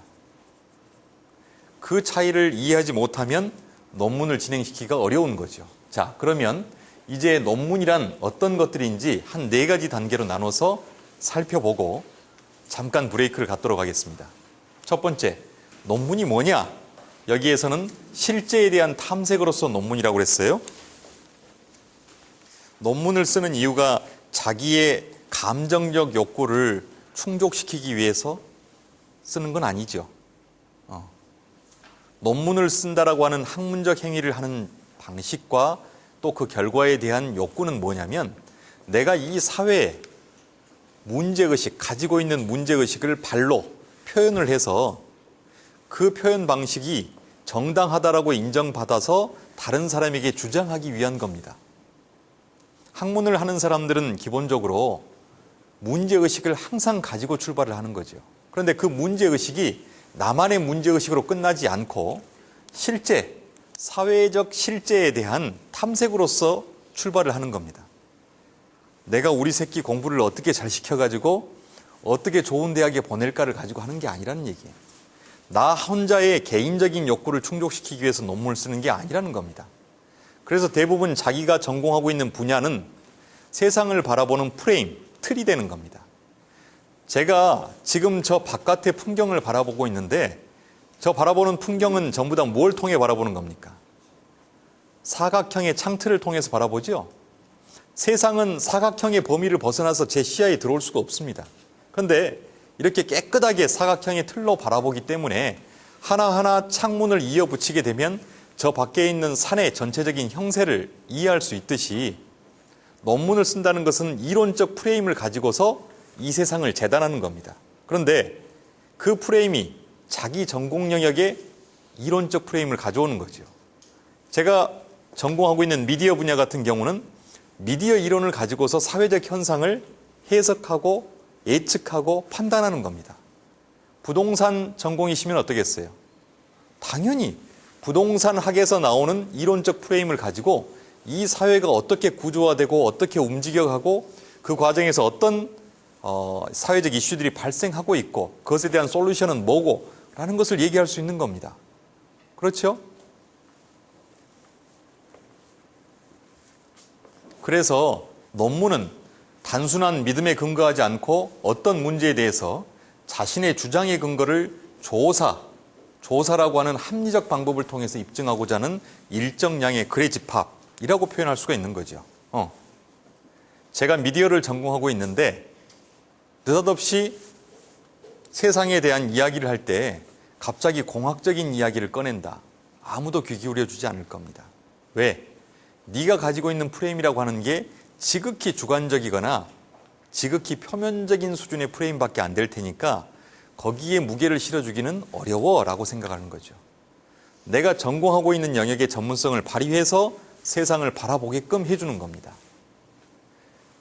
S1: 그 차이를 이해하지 못하면 논문을 진행시키기가 어려운 거죠. 자, 그러면 이제 논문이란 어떤 것들인지 한 4가지 단계로 나눠서 살펴보고 잠깐 브레이크를 갖도록 하겠습니다. 첫 번째, 논문이 뭐냐? 여기에서는 실제에 대한 탐색으로서 논문이라고 그랬어요. 논문을 쓰는 이유가 자기의 감정적 욕구를 충족시키기 위해서 쓰는 건 아니죠. 논문을 쓴다라고 하는 학문적 행위를 하는 방식과 또 그 결과에 대한 욕구는 뭐냐면 내가 이 사회에 문제의식, 가지고 있는 문제의식을 발로 표현을 해서 그 표현 방식이 정당하다라고 인정받아서 다른 사람에게 주장하기 위한 겁니다. 학문을 하는 사람들은 기본적으로 문제의식을 항상 가지고 출발을 하는 거죠. 그런데 그 문제의식이 나만의 문제의식으로 끝나지 않고 실제, 사회적 실제에 대한 탐색으로서 출발을 하는 겁니다. 내가 우리 새끼 공부를 어떻게 잘 시켜가지고 어떻게 좋은 대학에 보낼까를 가지고 하는 게 아니라는 얘기예요. 나 혼자의 개인적인 욕구를 충족시키기 위해서 논문을 쓰는 게 아니라는 겁니다. 그래서 대부분 자기가 전공하고 있는 분야는 세상을 바라보는 프레임, 틀이 되는 겁니다. 제가 지금 저 바깥의 풍경을 바라보고 있는데 저 바라보는 풍경은 전부 다 뭘 통해 바라보는 겁니까? 사각형의 창틀을 통해서 바라보죠. 세상은 사각형의 범위를 벗어나서 제 시야에 들어올 수가 없습니다. 그런데 이렇게 깨끗하게 사각형의 틀로 바라보기 때문에 하나하나 창문을 이어붙이게 되면 저 밖에 있는 산의 전체적인 형세를 이해할 수 있듯이 논문을 쓴다는 것은 이론적 프레임을 가지고서 이 세상을 재단하는 겁니다. 그런데 그 프레임이 자기 전공 영역에 이론적 프레임을 가져오는 거죠. 제가 전공하고 있는 미디어 분야 같은 경우는 미디어 이론을 가지고서 사회적 현상을 해석하고 예측하고 판단하는 겁니다. 부동산 전공이시면 어떠겠어요? 당연히 부동산 학에서 나오는 이론적 프레임을 가지고 이 사회가 어떻게 구조화되고 어떻게 움직여가고 그 과정에서 어떤 사회적 이슈들이 발생하고 있고 그것에 대한 솔루션은 뭐고 라는 것을 얘기할 수 있는 겁니다. 그렇죠? 그래서 논문은 단순한 믿음에 근거하지 않고 어떤 문제에 대해서 자신의 주장의 근거를 조사라고 하는 합리적 방법을 통해서 입증하고자 하는 일정량의 글의 집합이라고 표현할 수가 있는 거죠. 제가 미디어를 전공하고 있는데 느닷없이 세상에 대한 이야기를 할 때 갑자기 공학적인 이야기를 꺼낸다. 아무도 귀 기울여 주지 않을 겁니다. 왜? 네가 가지고 있는 프레임이라고 하는 게 지극히 주관적이거나 지극히 표면적인 수준의 프레임밖에 안 될 테니까 거기에 무게를 실어주기는 어려워라고 생각하는 거죠. 내가 전공하고 있는 영역의 전문성을 발휘해서 세상을 바라보게끔 해주는 겁니다.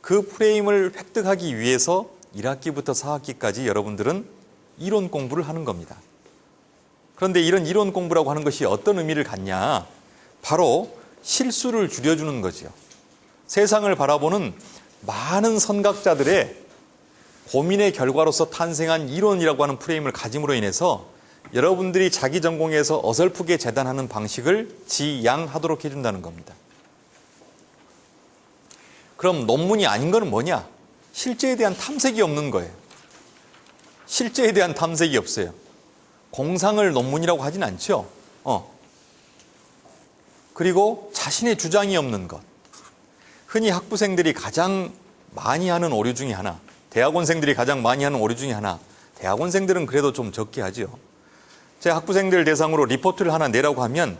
S1: 그 프레임을 획득하기 위해서 1학기부터 4학기까지 여러분들은 이론 공부를 하는 겁니다. 그런데 이런 이론 공부라고 하는 것이 어떤 의미를 갖냐? 바로 실수를 줄여주는 거죠. 세상을 바라보는 많은 선각자들의 고민의 결과로서 탄생한 이론이라고 하는 프레임을 가짐으로 인해서 여러분들이 자기 전공에서 어설프게 재단하는 방식을 지양하도록 해준다는 겁니다. 그럼 논문이 아닌 거는 뭐냐? 실제에 대한 탐색이 없는 거예요. 실제에 대한 탐색이 없어요. 공상을 논문이라고 하진 않죠. 그리고 자신의 주장이 없는 것. 흔히 학부생들이 가장 많이 하는 오류 중에 하나, 대학원생들이 가장 많이 하는 오류 중에 하나, 대학원생들은 그래도 좀 적게 하죠. 제 학부생들 대상으로 리포트를 하나 내라고 하면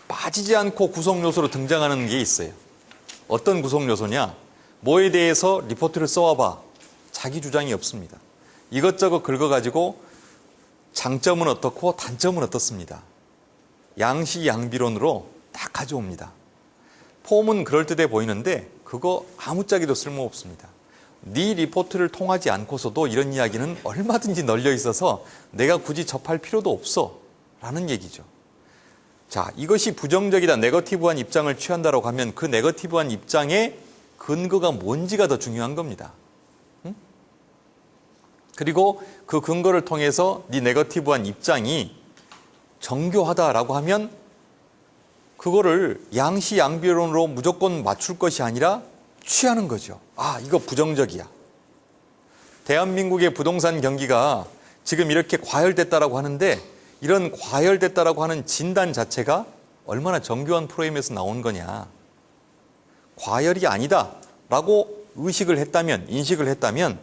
S1: 빠지지 않고 구성 요소로 등장하는 게 있어요. 어떤 구성 요소냐? 뭐에 대해서 리포트를 써와봐. 자기 주장이 없습니다. 이것저것 긁어가지고 장점은 어떻고 단점은 어떻습니다. 양시양비론으로 딱 가져옵니다. 폼은 그럴듯해 보이는데 그거 아무짝에도 쓸모없습니다. 네 리포트를 통하지 않고서도 이런 이야기는 얼마든지 널려 있어서 내가 굳이 접할 필요도 없어 라는 얘기죠. 자, 이것이 부정적이다, 네거티브한 입장을 취한다라고 하면 그 네거티브한 입장의 근거가 뭔지가 더 중요한 겁니다. 응? 그리고 그 근거를 통해서 네 네거티브한 입장이 정교하다라고 하면 그거를 양시양비론으로 무조건 맞출 것이 아니라 취하는 거죠. 아, 이거 부정적이야. 대한민국의 부동산 경기가 지금 이렇게 과열됐다라고 하는데 이런 과열됐다라고 하는 진단 자체가 얼마나 정교한 프레임에서 나온 거냐. 과열이 아니다라고 인식을 했다면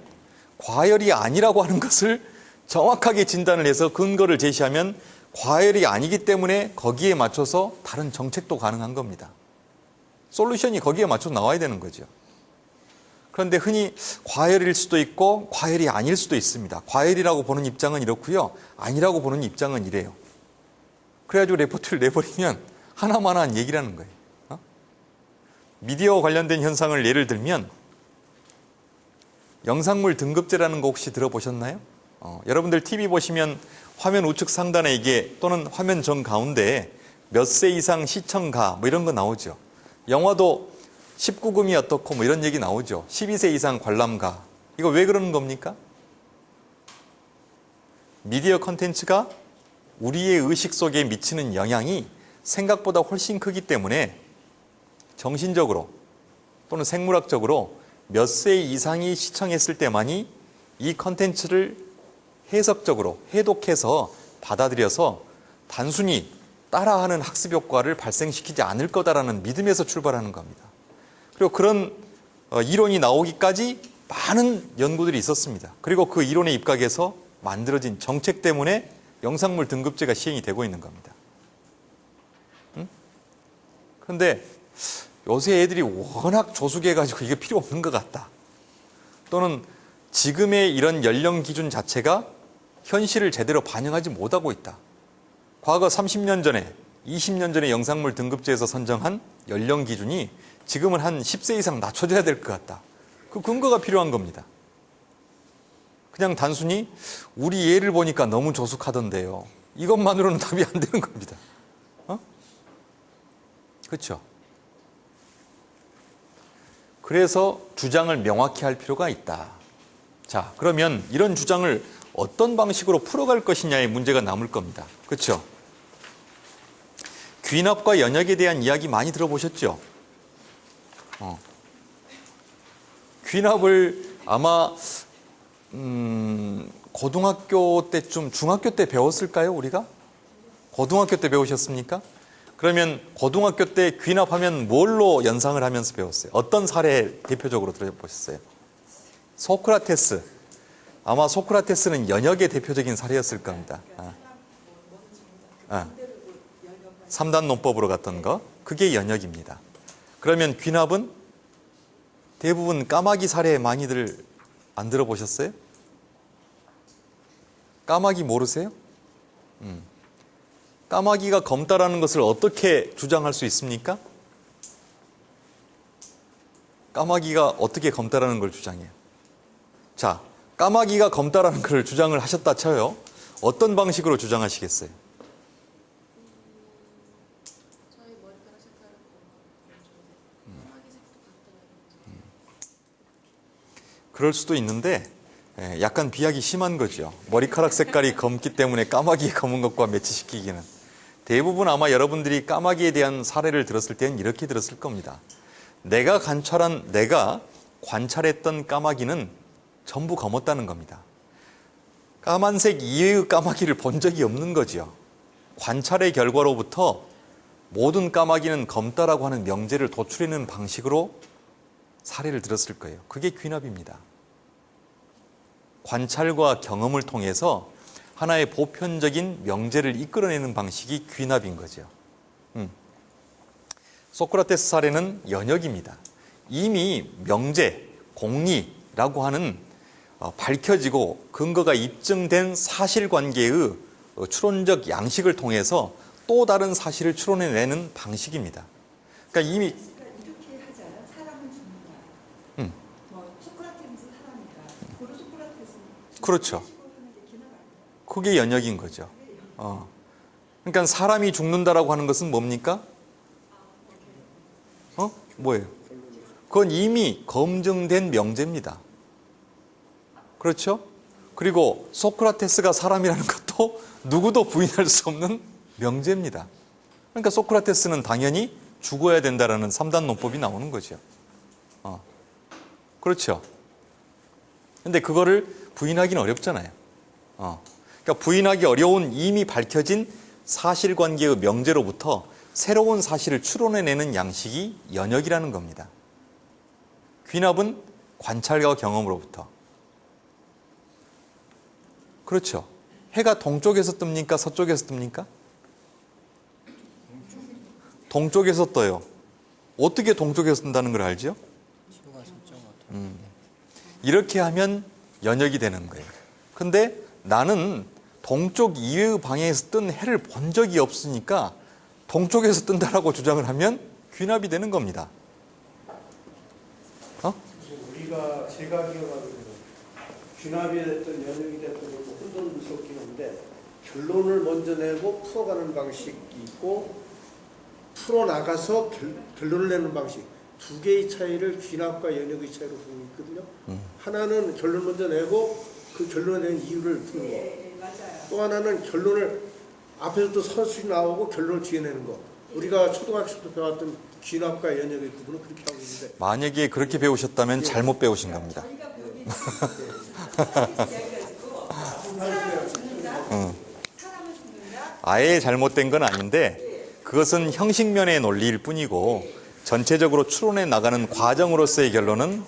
S1: 과열이 아니라고 하는 것을 정확하게 진단을 해서 근거를 제시하면 과열이 아니기 때문에 거기에 맞춰서 다른 정책도 가능한 겁니다. 솔루션이 거기에 맞춰서 나와야 되는 거죠. 그런데 흔히 과열일 수도 있고 과열이 아닐 수도 있습니다. 과열이라고 보는 입장은 이렇고요. 아니라고 보는 입장은 이래요. 그래가지고 레포트를 내버리면 하나만한 얘기라는 거예요. 미디어와 관련된 현상을 예를 들면 영상물 등급제라는 거 혹시 들어보셨나요? 여러분들 TV 보시면 화면 우측 상단에 이게 또는 화면 정 가운데에 몇 세 이상 시청가 뭐 이런 거 나오죠. 영화도 19금이 어떻고 뭐 이런 얘기 나오죠. 12세 이상 관람가. 이거 왜 그러는 겁니까? 미디어 컨텐츠가 우리의 의식 속에 미치는 영향이 생각보다 훨씬 크기 때문에 정신적으로 또는 생물학적으로 몇 세 이상이 시청했을 때만이 이 컨텐츠를 해석적으로 해독해서 받아들여서 단순히 따라하는 학습 효과를 발생시키지 않을 거다라는 믿음에서 출발하는 겁니다. 그리고 그런 이론이 나오기까지 많은 연구들이 있었습니다. 그리고 그 이론에 입각해서 만들어진 정책 때문에 영상물 등급제가 시행이 되고 있는 겁니다. 그런데 요새 애들이 워낙 조숙해가지고 이게 필요 없는 것 같다. 또는 지금의 이런 연령 기준 자체가 현실을 제대로 반영하지 못하고 있다. 과거 30년 전에, 20년 전에 영상물 등급제에서 선정한 연령 기준이 지금은 한 10세 이상 낮춰져야 될 것 같다. 그 근거가 필요한 겁니다. 그냥 단순히 우리 애를 보니까 너무 조숙하던데요. 이것만으로는 답이 안 되는 겁니다. 그렇죠? 그래서 주장을 명확히 할 필요가 있다. 자, 그러면 이런 주장을 어떤 방식으로 풀어갈 것이냐의 문제가 남을 겁니다. 그렇죠? 귀납과 연역에 대한 이야기 많이 들어보셨죠? 귀납을 아마 고등학교 때쯤, 중학교 때 배웠을까요, 우리가? 고등학교 때 배우셨습니까? 그러면 고등학교 때 귀납하면 뭘로 연상을 하면서 배웠어요? 어떤 사례 대표적으로 들어보셨어요? 소크라테스. 아마 소크라테스는 연역의 대표적인 사례였을 겁니다. 3단 논법으로 갔던 거, 그게 연역입니다. 그러면 귀납은 대부분 까마귀 사례 많이들 안 들어보셨어요? 까마귀 모르세요? 까마귀가 검다라는 것을 어떻게 주장할 수 있습니까? 까마귀가 어떻게 검다라는 걸 주장해요? 자, 까마귀가 검다라는 걸 주장을 하셨다 쳐요. 어떤 방식으로 주장하시겠어요?
S2: 저희 머리카락 색깔은 까마귀 색도 같다.
S1: 그럴 수도 있는데 약간 비약이 심한 거죠. 머리카락 색깔이 검기 때문에 까마귀의 검은 것과 매치시키기는. 대부분 아마 여러분들이 까마귀에 대한 사례를 들었을 때는 이렇게 들었을 겁니다. 내가 관찰했던 까마귀는 전부 검었다는 겁니다. 까만색 이외의 까마귀를 본 적이 없는 거죠. 관찰의 결과로부터 모든 까마귀는 검다라고 하는 명제를 도출해내는 방식으로 사례를 들었을 거예요. 그게 귀납입니다. 관찰과 경험을 통해서 하나의 보편적인 명제를 이끌어내는 방식이 귀납인 거죠. 소크라테스 사례는 연역입니다. 이미 명제, 공리라고 하는 밝혀지고 근거가 입증된 사실관계의 추론적 양식을 통해서 또 다른 사실을 추론해내는 방식입니다. 그러니까 이미
S3: 이렇게 하잖아요. 사람은 죽는다. 뭐 소크라테스는 사람이다. 고로 소크라테스는
S1: 그렇죠. 그게 연역인 거죠. 그러니까 사람이 죽는다라고 하는 것은 뭡니까? 뭐예요? 그건 이미 검증된 명제입니다. 그렇죠? 그리고 소크라테스가 사람이라는 것도 누구도 부인할 수 없는 명제입니다. 그러니까 소크라테스는 당연히 죽어야 된다라는 3단 논법이 나오는 거죠. 그렇죠? 근데 그거를 부인하기는 어렵잖아요. 그러니까 부인하기 어려운 이미 밝혀진 사실관계의 명제로부터 새로운 사실을 추론해내는 양식이 연역이라는 겁니다. 귀납은 관찰과 경험으로부터. 그렇죠. 해가 동쪽에서 뜹니까? 서쪽에서 뜹니까? 동쪽에서 떠요. 어떻게 동쪽에서 뜬다는 걸 알죠? 이렇게 하면 연역이 되는 거예요. 근데 나는 동쪽 이외의 방향에서 뜬 해를 본 적이 없으니까 동쪽에서 뜬다라고 주장을 하면 귀납이 되는 겁니다.
S4: 우리가 제가 기억하기로는 귀납이 됐든 연역이 됐든 혼돈을 섞긴 한데 결론을 먼저 내고 풀어가는 방식이 있고 풀어나가서 결론을 내는 방식 두 개의 차이를 귀납과 연역의 차이로 보고 있거든요. 하나는 결론 먼저 내고 그 결론에 대한 이유를 푸는 거. 또 하나는 결론을 앞에서 또 서술이 나오고 결론을 뒤에 내는 거. 우리가 초등학교 때 배웠던 귀납과 연역의 구분은 그렇게 하고 있는데
S1: 만약에 그렇게 배우셨다면 잘못 배우신 겁니다. 아예 잘못된 건 아닌데 그것은 형식면의 논리일 뿐이고 전체적으로 추론해 나가는 과정으로서의 결론은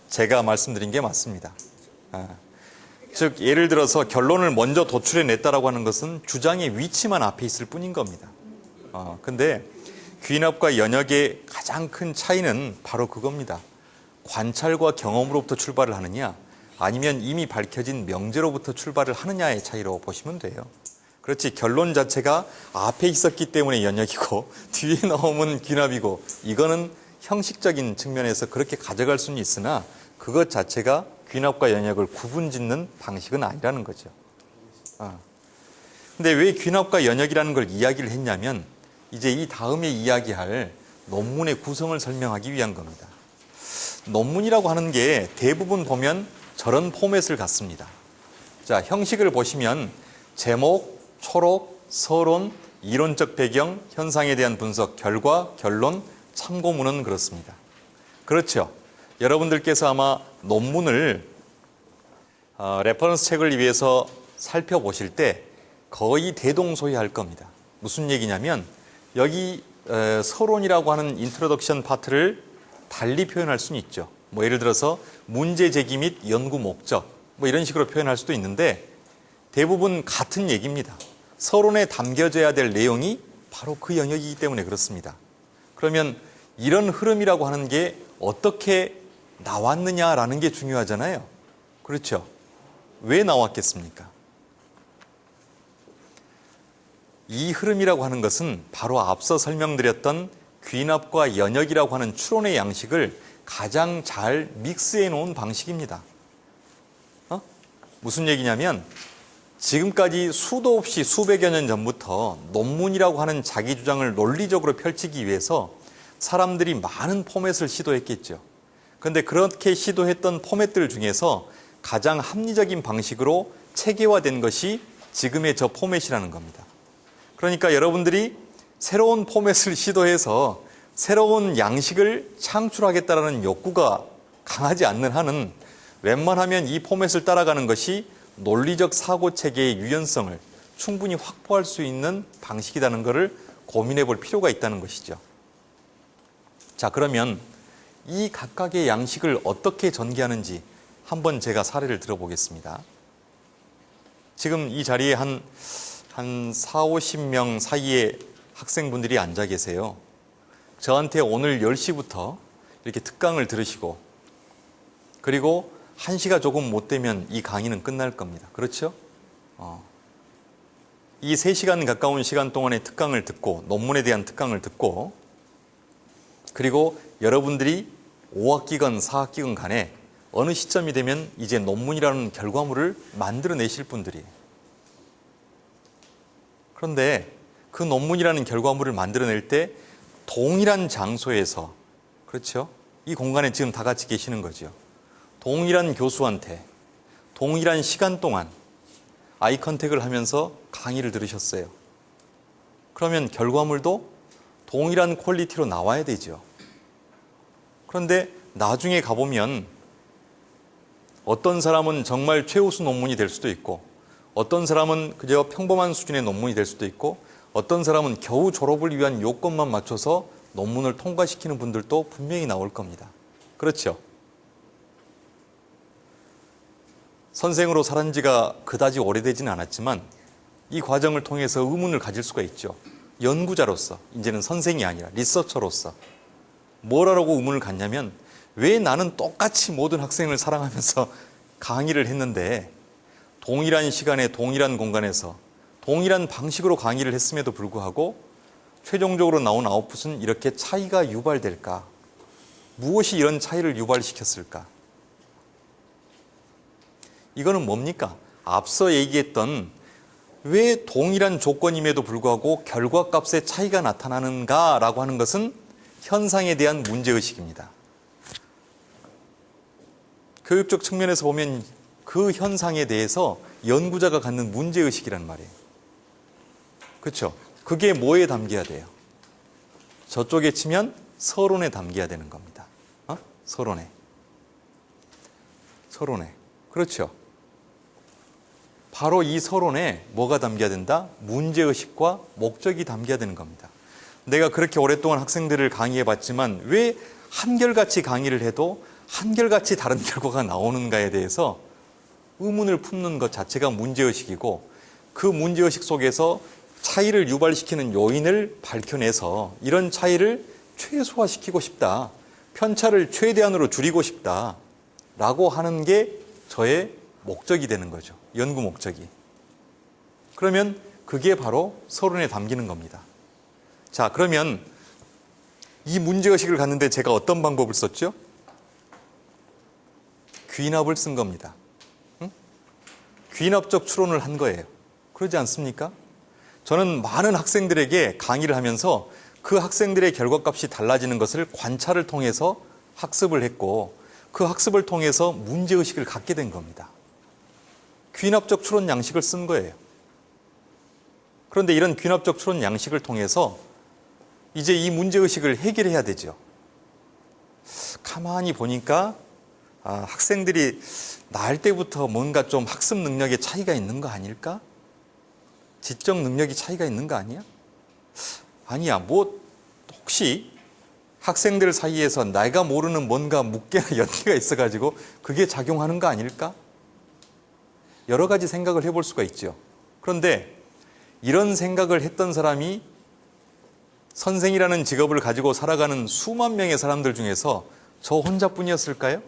S1: 제가 말씀드린 게 맞습니다. 즉 예를 들어서 결론을 먼저 도출해냈다라고 하는 것은 주장의 위치만 앞에 있을 뿐인 겁니다. 근데 귀납과 연역의 가장 큰 차이는 바로 그겁니다. 관찰과 경험으로부터 출발을 하느냐 아니면 이미 밝혀진 명제로부터 출발을 하느냐의 차이로 보시면 돼요. 그렇지 결론 자체가 앞에 있었기 때문에 연역이고 뒤에 나오면 귀납이고 이거는 형식적인 측면에서 그렇게 가져갈 수는 있으나 그것 자체가 귀납과 연역을 구분짓는 방식은 아니라는 거죠. 근데 왜 귀납과 연역이라는 걸 이야기를 했냐면 이제 이 다음에 이야기할 논문의 구성을 설명하기 위한 겁니다. 논문이라고 하는 게 대부분 보면 저런 포맷을 갖습니다. 자, 형식을 보시면 제목, 초록, 서론, 이론적 배경, 현상에 대한 분석, 결과, 결론, 참고문은 그렇습니다. 그렇죠. 여러분들께서 아마 논문을 레퍼런스 책을 위해서 살펴보실 때 거의 대동소이할 겁니다. 무슨 얘기냐면 여기 서론이라고 하는 인트로덕션 파트를 달리 표현할 수는 있죠. 뭐 예를 들어서 문제 제기 및 연구 목적 뭐 이런 식으로 표현할 수도 있는데 대부분 같은 얘기입니다. 서론에 담겨져야 될 내용이 바로 그 영역이기 때문에 그렇습니다. 그러면 이런 흐름이라고 하는 게 어떻게 나왔느냐라는 게 중요하잖아요. 그렇죠? 왜 나왔겠습니까? 이 흐름이라고 하는 것은 바로 앞서 설명드렸던 귀납과 연역이라고 하는 추론의 양식을 가장 잘 믹스해 놓은 방식입니다. 무슨 얘기냐면 지금까지 수도 없이 수백여 년 전부터 논문이라고 하는 자기 주장을 논리적으로 펼치기 위해서 사람들이 많은 포맷을 시도했겠죠. 그런데 그렇게 시도했던 포맷들 중에서 가장 합리적인 방식으로 체계화된 것이 지금의 저 포맷이라는 겁니다. 그러니까 여러분들이 새로운 포맷을 시도해서 새로운 양식을 창출하겠다라는 욕구가 강하지 않는 한은 웬만하면 이 포맷을 따라가는 것이 논리적 사고 체계의 유연성을 충분히 확보할 수 있는 방식이라는 것을 고민해 볼 필요가 있다는 것이죠. 자, 그러면 이 각각의 양식을 어떻게 전개하는지 한번 제가 사례를 들어보겠습니다. 지금 이 자리에 한 4, 50명 사이에 학생분들이 앉아 계세요. 저한테 오늘 10시부터 이렇게 특강을 들으시고 그리고 1시가 조금 못 되면 이 강의는 끝날 겁니다. 그렇죠? 이 3시간 가까운 시간 동안의 특강을 듣고 논문에 대한 특강을 듣고 그리고 여러분들이 5학기건 4학기건 간에 어느 시점이 되면 이제 논문이라는 결과물을 만들어내실 분들이에요. 그런데 그 논문이라는 결과물을 만들어낼 때 동일한 장소에서, 그렇죠? 이 공간에 지금 다 같이 계시는 거죠. 동일한 교수한테 동일한 시간 동안 아이 컨택을 하면서 강의를 들으셨어요. 그러면 결과물도 동일한 퀄리티로 나와야 되죠. 그런데 나중에 가보면 어떤 사람은 정말 최우수 논문이 될 수도 있고 어떤 사람은 그저 평범한 수준의 논문이 될 수도 있고 어떤 사람은 겨우 졸업을 위한 요건만 맞춰서 논문을 통과시키는 분들도 분명히 나올 겁니다. 그렇죠? 선생으로 살은 지가 그다지 오래되지는 않았지만 이 과정을 통해서 의문을 가질 수가 있죠. 연구자로서, 이제는 선생이 아니라 리서처로서 뭐라고 의문을 갖냐면 왜 나는 똑같이 모든 학생을 사랑하면서 강의를 했는데 동일한 시간에 동일한 공간에서 동일한 방식으로 강의를 했음에도 불구하고 최종적으로 나온 아웃풋은 이렇게 차이가 유발될까? 무엇이 이런 차이를 유발시켰을까? 이거는 뭡니까? 앞서 얘기했던 왜 동일한 조건임에도 불구하고 결과값의 차이가 나타나는가라고 하는 것은 현상에 대한 문제의식입니다. 교육적 측면에서 보면 그 현상에 대해서 연구자가 갖는 문제의식이란 말이에요. 그렇죠? 그게 뭐에 담겨야 돼요? 저쪽에 치면 서론에 담겨야 되는 겁니다. 서론에. 그렇죠? 바로 이 서론에 뭐가 담겨야 된다? 문제의식과 목적이 담겨야 되는 겁니다. 내가 그렇게 오랫동안 학생들을 강의해봤지만 왜 한결같이 강의를 해도 한결같이 다른 결과가 나오는가에 대해서 의문을 품는 것 자체가 문제의식이고 그 문제의식 속에서 차이를 유발시키는 요인을 밝혀내서 이런 차이를 최소화시키고 싶다. 편차를 최대한으로 줄이고 싶다. 라고 하는 게 저의 목적이 되는 거죠. 연구 목적이. 그러면 그게 바로 서론에 담기는 겁니다. 자, 그러면 이 문제의식을 갖는데 제가 어떤 방법을 썼죠? 귀납을 쓴 겁니다. 귀납적 추론을 한 거예요. 그러지 않습니까? 저는 많은 학생들에게 강의를 하면서 그 학생들의 결과값이 달라지는 것을 관찰을 통해서 학습을 했고 그 학습을 통해서 문제의식을 갖게 된 겁니다. 귀납적 추론 양식을 쓴 거예요. 그런데 이런 귀납적 추론 양식을 통해서 이제 이 문제의식을 해결해야 되죠. 가만히 보니까 학생들이 나을 때부터 뭔가 좀 학습 능력에 차이가 있는 거 아닐까? 지적 능력이 차이가 있는 거 아니야? 아니야, 혹시 학생들 사이에서 내가 모르는 뭔가 묻게나 연기가 있어가지고 그게 작용하는 거 아닐까? 여러 가지 생각을 해볼 수가 있죠. 그런데 이런 생각을 했던 사람이 선생이라는 직업을 가지고 살아가는 수만 명의 사람들 중에서 저 혼자뿐이었을까요?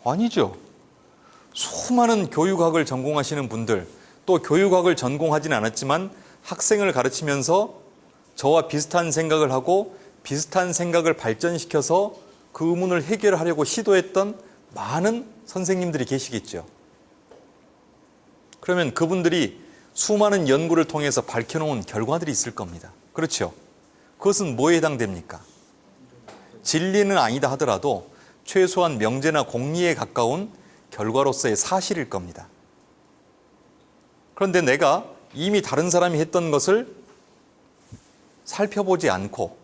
S1: 아니죠. 수많은 교육학을 전공하시는 분들, 또 교육학을 전공하진 않았지만 학생을 가르치면서 저와 비슷한 생각을 하고 비슷한 생각을 발전시켜서 그 의문을 해결하려고 시도했던 많은 선생님들이 계시겠죠. 그러면 그분들이 수많은 연구를 통해서 밝혀놓은 결과들이 있을 겁니다. 그렇죠? 그것은 뭐에 해당됩니까? 진리는 아니다 하더라도 최소한 명제나 공리에 가까운 결과로서의 사실일 겁니다. 그런데 내가 이미 다른 사람이 했던 것을 살펴보지 않고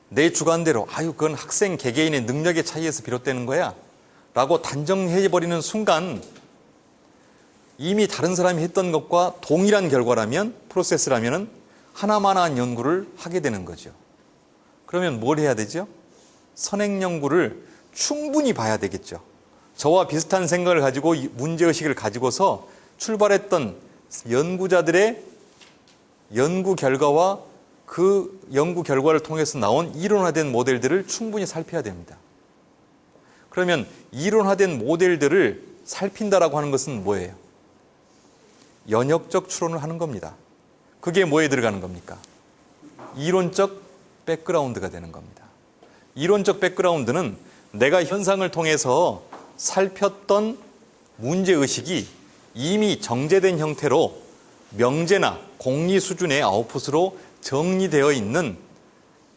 S1: 내 주관대로 그건 학생 개개인의 능력의 차이에서 비롯되는 거야 라고 단정해버리는 순간 이미 다른 사람이 했던 것과 동일한 결과라면, 프로세스라면 하나만한 연구를 하게 되는 거죠. 그러면 뭘 해야 되죠? 선행 연구를 충분히 봐야 되겠죠. 저와 비슷한 생각을 가지고 문제의식을 가지고서 출발했던 연구자들의 연구 결과와 그 연구 결과를 통해서 나온 이론화된 모델들을 충분히 살펴야 됩니다. 그러면 이론화된 모델들을 살핀다라고 하는 것은 뭐예요? 연역적 추론을 하는 겁니다. 그게 뭐에 들어가는 겁니까? 이론적 백그라운드가 되는 겁니다. 이론적 백그라운드는 내가 현상을 통해서 살폈던 문제의식이 이미 정제된 형태로 명제나 공리 수준의 아웃풋으로 정리되어 있는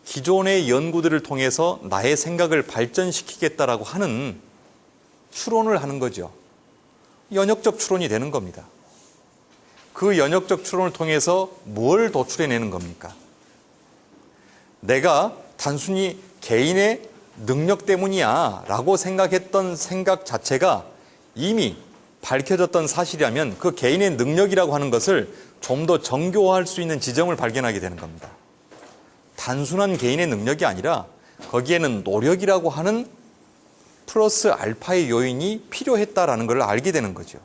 S1: 기존의 연구들을 통해서 나의 생각을 발전시키겠다라고 하는 추론을 하는 거죠. 연역적 추론이 되는 겁니다. 그 연역적 추론을 통해서 뭘 도출해내는 겁니까? 내가 단순히 개인의 능력 때문이야 라고 생각했던 생각 자체가 이미 밝혀졌던 사실이라면 그 개인의 능력이라고 하는 것을 좀 더 정교화할 수 있는 지점을 발견하게 되는 겁니다. 단순한 개인의 능력이 아니라 거기에는 노력이라고 하는 플러스 알파의 요인이 필요했다라는 걸 알게 되는 거죠.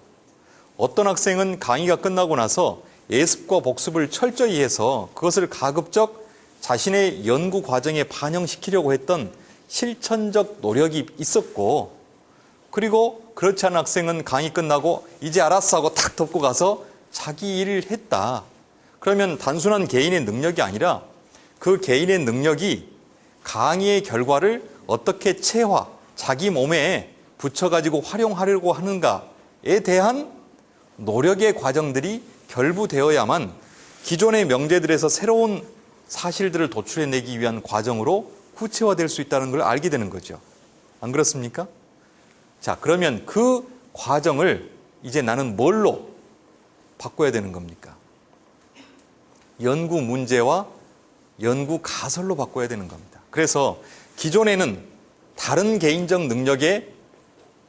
S1: 어떤 학생은 강의가 끝나고 나서 예습과 복습을 철저히 해서 그것을 가급적 자신의 연구 과정에 반영시키려고 했던 실천적 노력이 있었고, 그리고 그렇지 않은 학생은 강의 끝나고 이제 알았어 하고 탁 덮고 가서 자기 일을 했다. 그러면 단순한 개인의 능력이 아니라 그 개인의 능력이 강의의 결과를 어떻게 체화, 자기 몸에 붙여가지고 활용하려고 하는가에 대한 노력의 과정들이 결부되어야만 기존의 명제들에서 새로운 사실들을 도출해내기 위한 과정으로 구체화될 수 있다는 걸 알게 되는 거죠. 안 그렇습니까? 자, 그러면 그 과정을 이제 나는 뭘로 바꿔야 되는 겁니까? 연구 문제와 연구 가설로 바꿔야 되는 겁니다. 그래서 기존에는 다른 개인적 능력에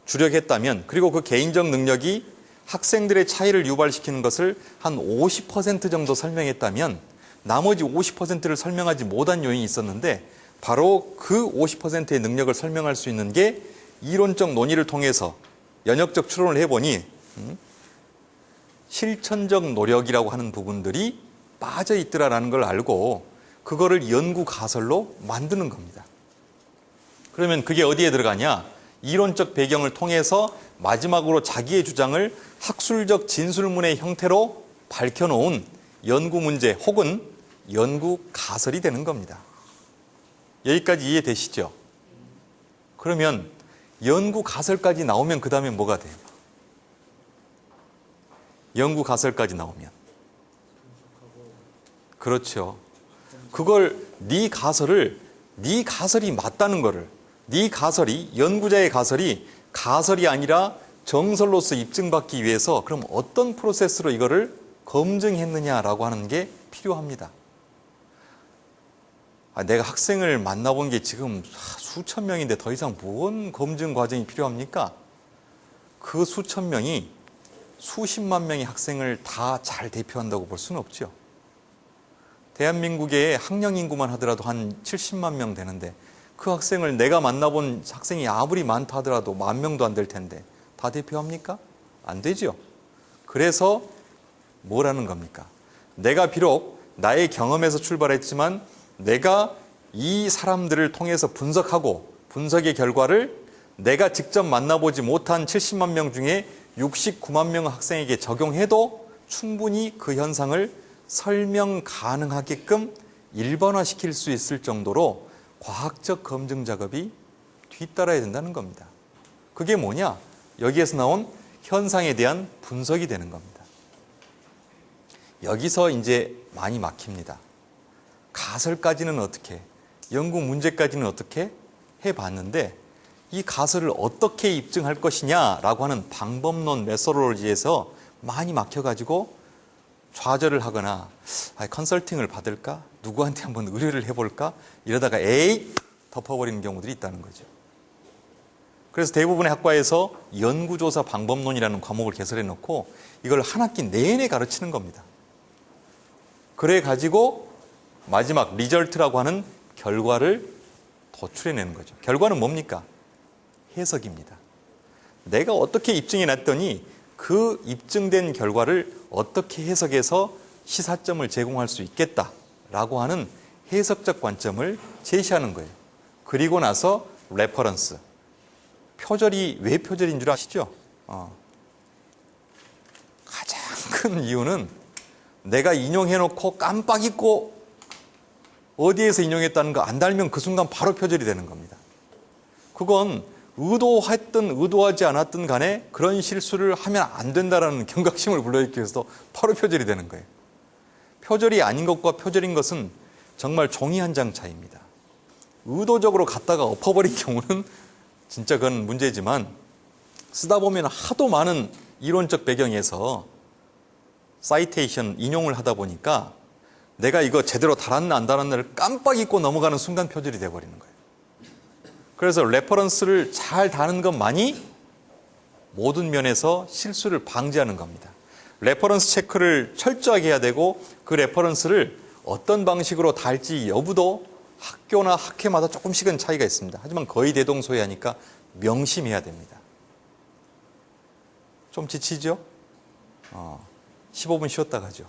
S1: 주력했다면, 그리고 그 개인적 능력이 학생들의 차이를 유발시키는 것을 한 50% 정도 설명했다면 나머지 50%를 설명하지 못한 요인이 있었는데, 바로 그 50%의 능력을 설명할 수 있는 게 이론적 논의를 통해서 연역적 추론을 해보니 실천적 노력이라고 하는 부분들이 빠져 있더라라는 걸 알고 그거를 연구 가설로 만드는 겁니다. 그러면 그게 어디에 들어가냐? 이론적 배경을 통해서 마지막으로 자기의 주장을 학술적 진술문의 형태로 밝혀놓은 연구 문제 혹은 연구 가설이 되는 겁니다. 여기까지 이해되시죠? 그러면 연구 가설까지 나오면 그 다음에 뭐가 돼요? 연구 가설까지 나오면. 그렇죠. 그걸 네 가설이 맞다는 거를, 네 가설이, 연구자의 가설이 아니라 정설로서 입증받기 위해서 그럼 어떤 프로세스로 이거를 검증했느냐라고 하는 게 필요합니다. 내가 학생을 만나본 게 지금 수천 명인데 더 이상 무슨 검증 과정이 필요합니까? 그 수천 명이 수십만 명의 학생을 다 잘 대표한다고 볼 수는 없죠. 대한민국의 학령 인구만 하더라도 한 70만 명 되는데 그 학생을 내가 만나본 학생이 아무리 많다 하더라도 10,000명도 안 될 텐데 다 대표합니까? 안 되죠. 그래서 뭐라는 겁니까? 내가 비록 나의 경험에서 출발했지만 내가 이 사람들을 통해서 분석하고 분석의 결과를 내가 직접 만나보지 못한 70만 명 중에 69만 명 학생에게 적용해도 충분히 그 현상을 설명 가능하게끔 일반화시킬 수 있을 정도로 과학적 검증 작업이 뒤따라야 된다는 겁니다. 그게 뭐냐? 여기에서 나온 현상에 대한 분석이 되는 겁니다. 여기서 이제 많이 막힙니다. 가설까지는 어떻게, 연구 문제까지는 어떻게 해봤는데 이 가설을 어떻게 입증할 것이냐라고 하는 방법론 메소로로지에서 많이 막혀가지고 좌절을 하거나 컨설팅을 받을까? 누구한테 한번 의뢰를 해볼까? 이러다가 에이! 덮어버리는 경우들이 있다는 거죠. 그래서 대부분의 학과에서 연구조사 방법론이라는 과목을 개설해 놓고 이걸 한 학기 내내 가르치는 겁니다. 그래 가지고 마지막 리절트라고 하는 결과를 도출해내는 거죠. 결과는 뭡니까? 해석입니다. 내가 어떻게 입증해 놨더니 그 입증된 결과를 어떻게 해석해서 시사점을 제공할 수 있겠다라고 라고 하는 해석적 관점을 제시하는 거예요. 그리고 나서 레퍼런스. 표절이 왜 표절인 줄 아시죠? 가장 큰 이유는 내가 인용해놓고 깜빡 잊고 어디에서 인용했다는 거 안 달면 그 순간 바로 표절이 되는 겁니다. 그건 의도했든 의도하지 않았든 간에 그런 실수를 하면 안 된다라는 경각심을 불러일으키기 위해서 바로 표절이 되는 거예요. 표절이 아닌 것과 표절인 것은 정말 종이 한 장 차이입니다. 의도적으로 갖다가 엎어버린 경우는 진짜 그건 문제지만 쓰다 보면 하도 많은 이론적 배경에서 사이테이션, 인용을 하다 보니까 내가 이거 제대로 달았나 안 달았나를 깜빡 잊고 넘어가는 순간 표절이 돼버리는 거예요. 그래서 레퍼런스를 잘 다는 것만이 모든 면에서 실수를 방지하는 겁니다. 레퍼런스 체크를 철저하게 해야 되고 그 레퍼런스를 어떤 방식으로 달지 여부도 학교나 학회마다 조금씩은 차이가 있습니다. 하지만 거의 대동소이하니까 명심해야 됩니다. 좀 지치죠? 15분 쉬었다 가죠.